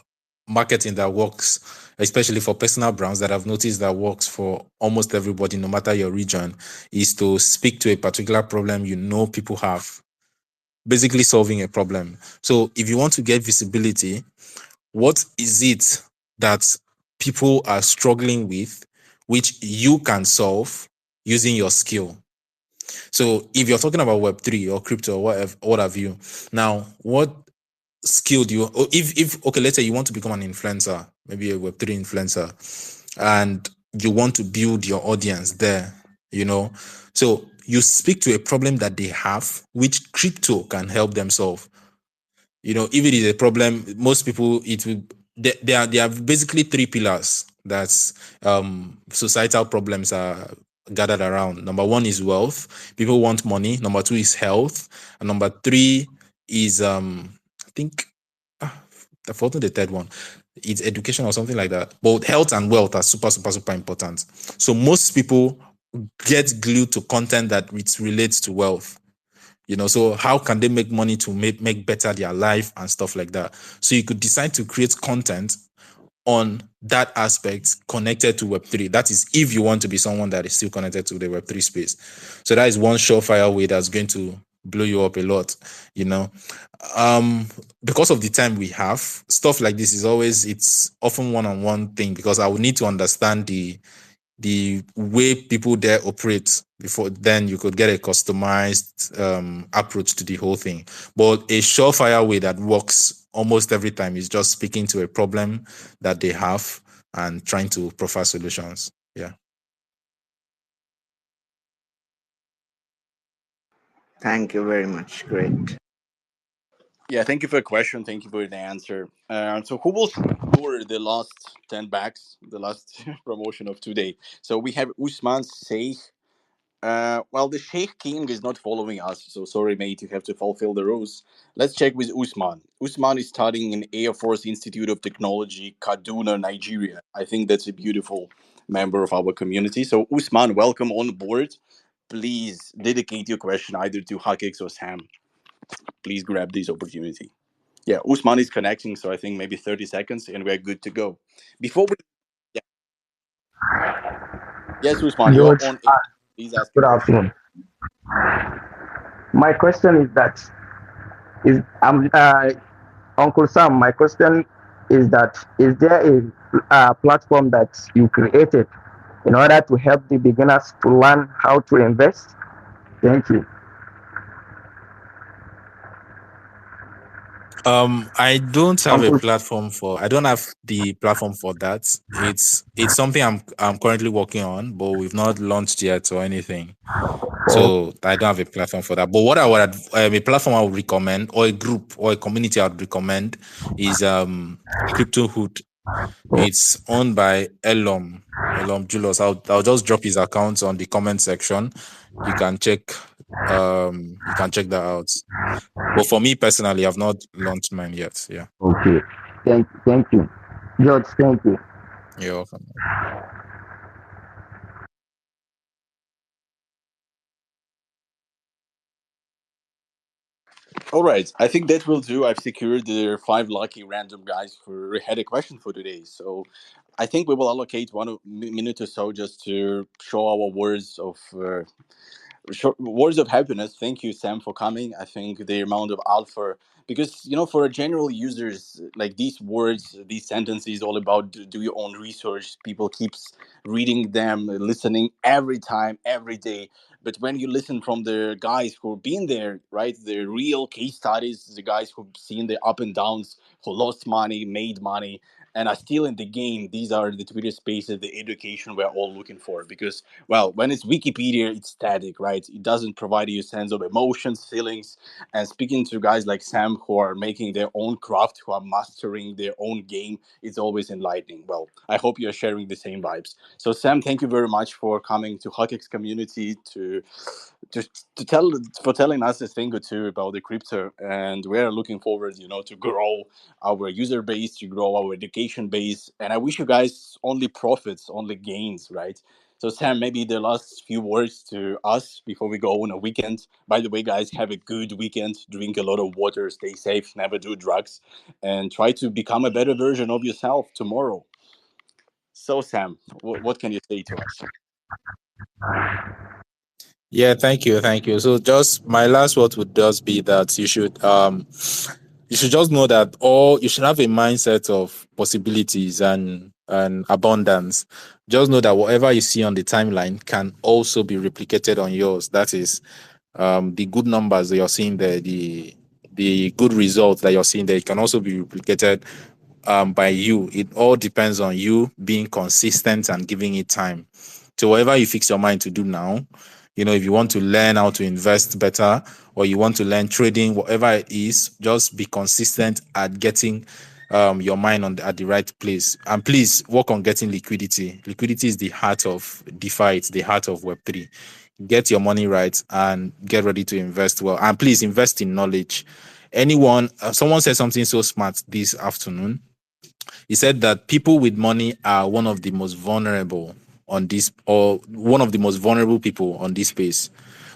marketing that works, especially for personal brands that I've noticed that works for almost everybody, no matter your region, is to speak to a particular problem people have, basically solving a problem. So if you want to get visibility, what is it that people are struggling with, which you can solve using your skill? So if you're talking about Web3 or crypto or whatever, what have you, now what skill do you, or if okay, let's say you want to become an influencer, maybe a Web3 influencer, and you want to build your audience there, so you speak to a problem that they have, which crypto can help them solve. If it is a problem, most people, it will, there are basically three pillars that's societal problems are gathered around. Number one is wealth. People want money. Number two is health. And number three is I think I've forgotten the third one. It's education or something like that. But health and wealth are super, super, super important. So most people get glued to content that it relates to wealth. So how can they make money to make better their life and stuff like that? So you could decide to create content on that aspect connected to Web3. That is, if you want to be someone that is still connected to the Web3 space. So that is one surefire way that's going to blow you up a lot, because of the time we have, stuff like this it's often one-on-one thing, because I would need to understand the way people there operate before then you could get a customized approach to the whole thing. But a surefire way that works almost every time is just speaking to a problem that they have and trying to profile solutions. Yeah. Thank you very much. Great. Yeah, thank you for the question. Thank you for the answer. So who will score the last 10 backs, the last promotion of today? So we have Usman Sheikh. Well, the Sheikh King is not following us, so sorry, mate, you have to fulfill the rules. Let's check with Usman. Usman is studying in Air Force Institute of Technology, Kaduna, Nigeria. I think that's a beautiful member of our community. So, Usman, welcome on board. Please dedicate your question either to Haqqex or Sam. Please grab this opportunity. Yeah, Usman is connecting, so I think maybe 30 seconds and we're good to go. Before we. Yeah. Yes, Usman, you're George, on air. Please ask your good question. afternoon. My question is that is Uncle Sam. My question is that is there a platform that you created in order to help the beginners to learn how to invest? Thank you. I don't have Uncle. I don't have the platform for that. It's something I'm currently working on, but we've not launched yet or anything. Oh, So I don't have a platform for that. But what I would a platform I would recommend, or a group or a community I would recommend, is Crypto Hood. It's owned by Elom Julius. I'll just drop his account on the comment section. You can check that out. But for me personally, I've not launched mine yet. Yeah. okay. Thank you, George. Thank you. You're welcome. All right, I think that will do. I've secured the five lucky random guys for had a question for today. So I think we will allocate minute or so just to show our words of words of happiness. Thank you, Sam, for coming. I think the amount of alpha, because for general users, like these words, these sentences, all about do your own research. People keeps reading them, listening every time, every day. But when you listen from the guys who've been there, right, the real case studies, the guys who've seen the up and downs, who lost money, made money, and are still in the game. These are the Twitter spaces, the education we're all looking for. Because, well, when it's Wikipedia, it's static, right? It doesn't provide you a sense of emotions, feelings. And speaking to guys like Sam who are making their own craft, who are mastering their own game, it's always enlightening. Well, I hope you're sharing the same vibes. So, Sam, thank you very much for coming to Haqqex community to, to tell for telling us a thing or two about the crypto. And we're looking forward, to grow our user base, to grow our education base. And I wish you guys only profits, only gains, right? So, Sam, maybe the last few words to us before we go on a weekend. By the way, guys, have a good weekend. Drink a lot of water, stay safe, never do drugs, and try to become a better version of yourself tomorrow. So, Sam, what can you say to us? Yeah, thank you, thank you. So just my last word would just be that you should just know that all you should have a mindset of possibilities and abundance. Just know that whatever you see on the timeline can also be replicated on yours. That is the good numbers that you're seeing there, the good results that you're seeing there, it can also be replicated by you. It all depends on you being consistent and giving it time. So whatever you fix your mind to do now, if you want to learn how to invest better or you want to learn trading, whatever it is, just be consistent at getting your mind at the right place. And please work on getting liquidity. Liquidity is the heart of DeFi. It's the heart of Web3. Get your money right and get ready to invest well. And please invest in knowledge. Someone said something so smart this afternoon. He said that people with money are one of the most vulnerable on this, or one of the most vulnerable people on this space.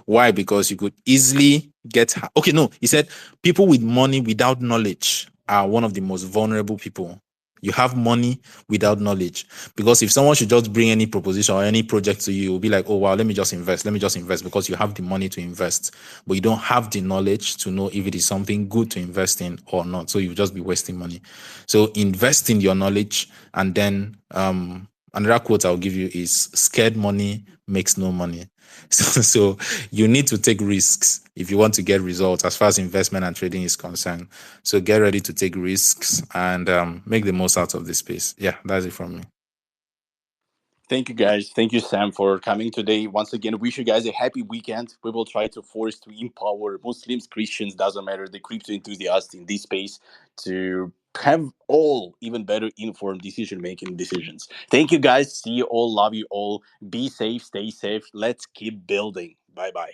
Why? Because you could easily get. Okay, no, he said people with money without knowledge are one of the most vulnerable people. You have money without knowledge. Because if someone should just bring any proposition or any project to you, you'll be like, oh, wow, let me just invest. Let me just invest because you have the money to invest. But you don't have the knowledge to know if it is something good to invest in or not. So you'll just be wasting money. So invest in your knowledge. And then another quote I'll give you is scared money makes no money. So you need to take risks if you want to get results as far as investment and trading is concerned. So get ready to take risks and make the most out of this space. Yeah, that's it from me. Thank you, guys. Thank you, Sam, for coming today. Once again, wish you guys a happy weekend. We will try to force to empower Muslims, Christians, doesn't matter, the crypto enthusiasts in this space to have all even better informed decision making decisions. Thank you, guys. See you all. Love you all. Be safe. Stay safe. Let's keep building. Bye bye.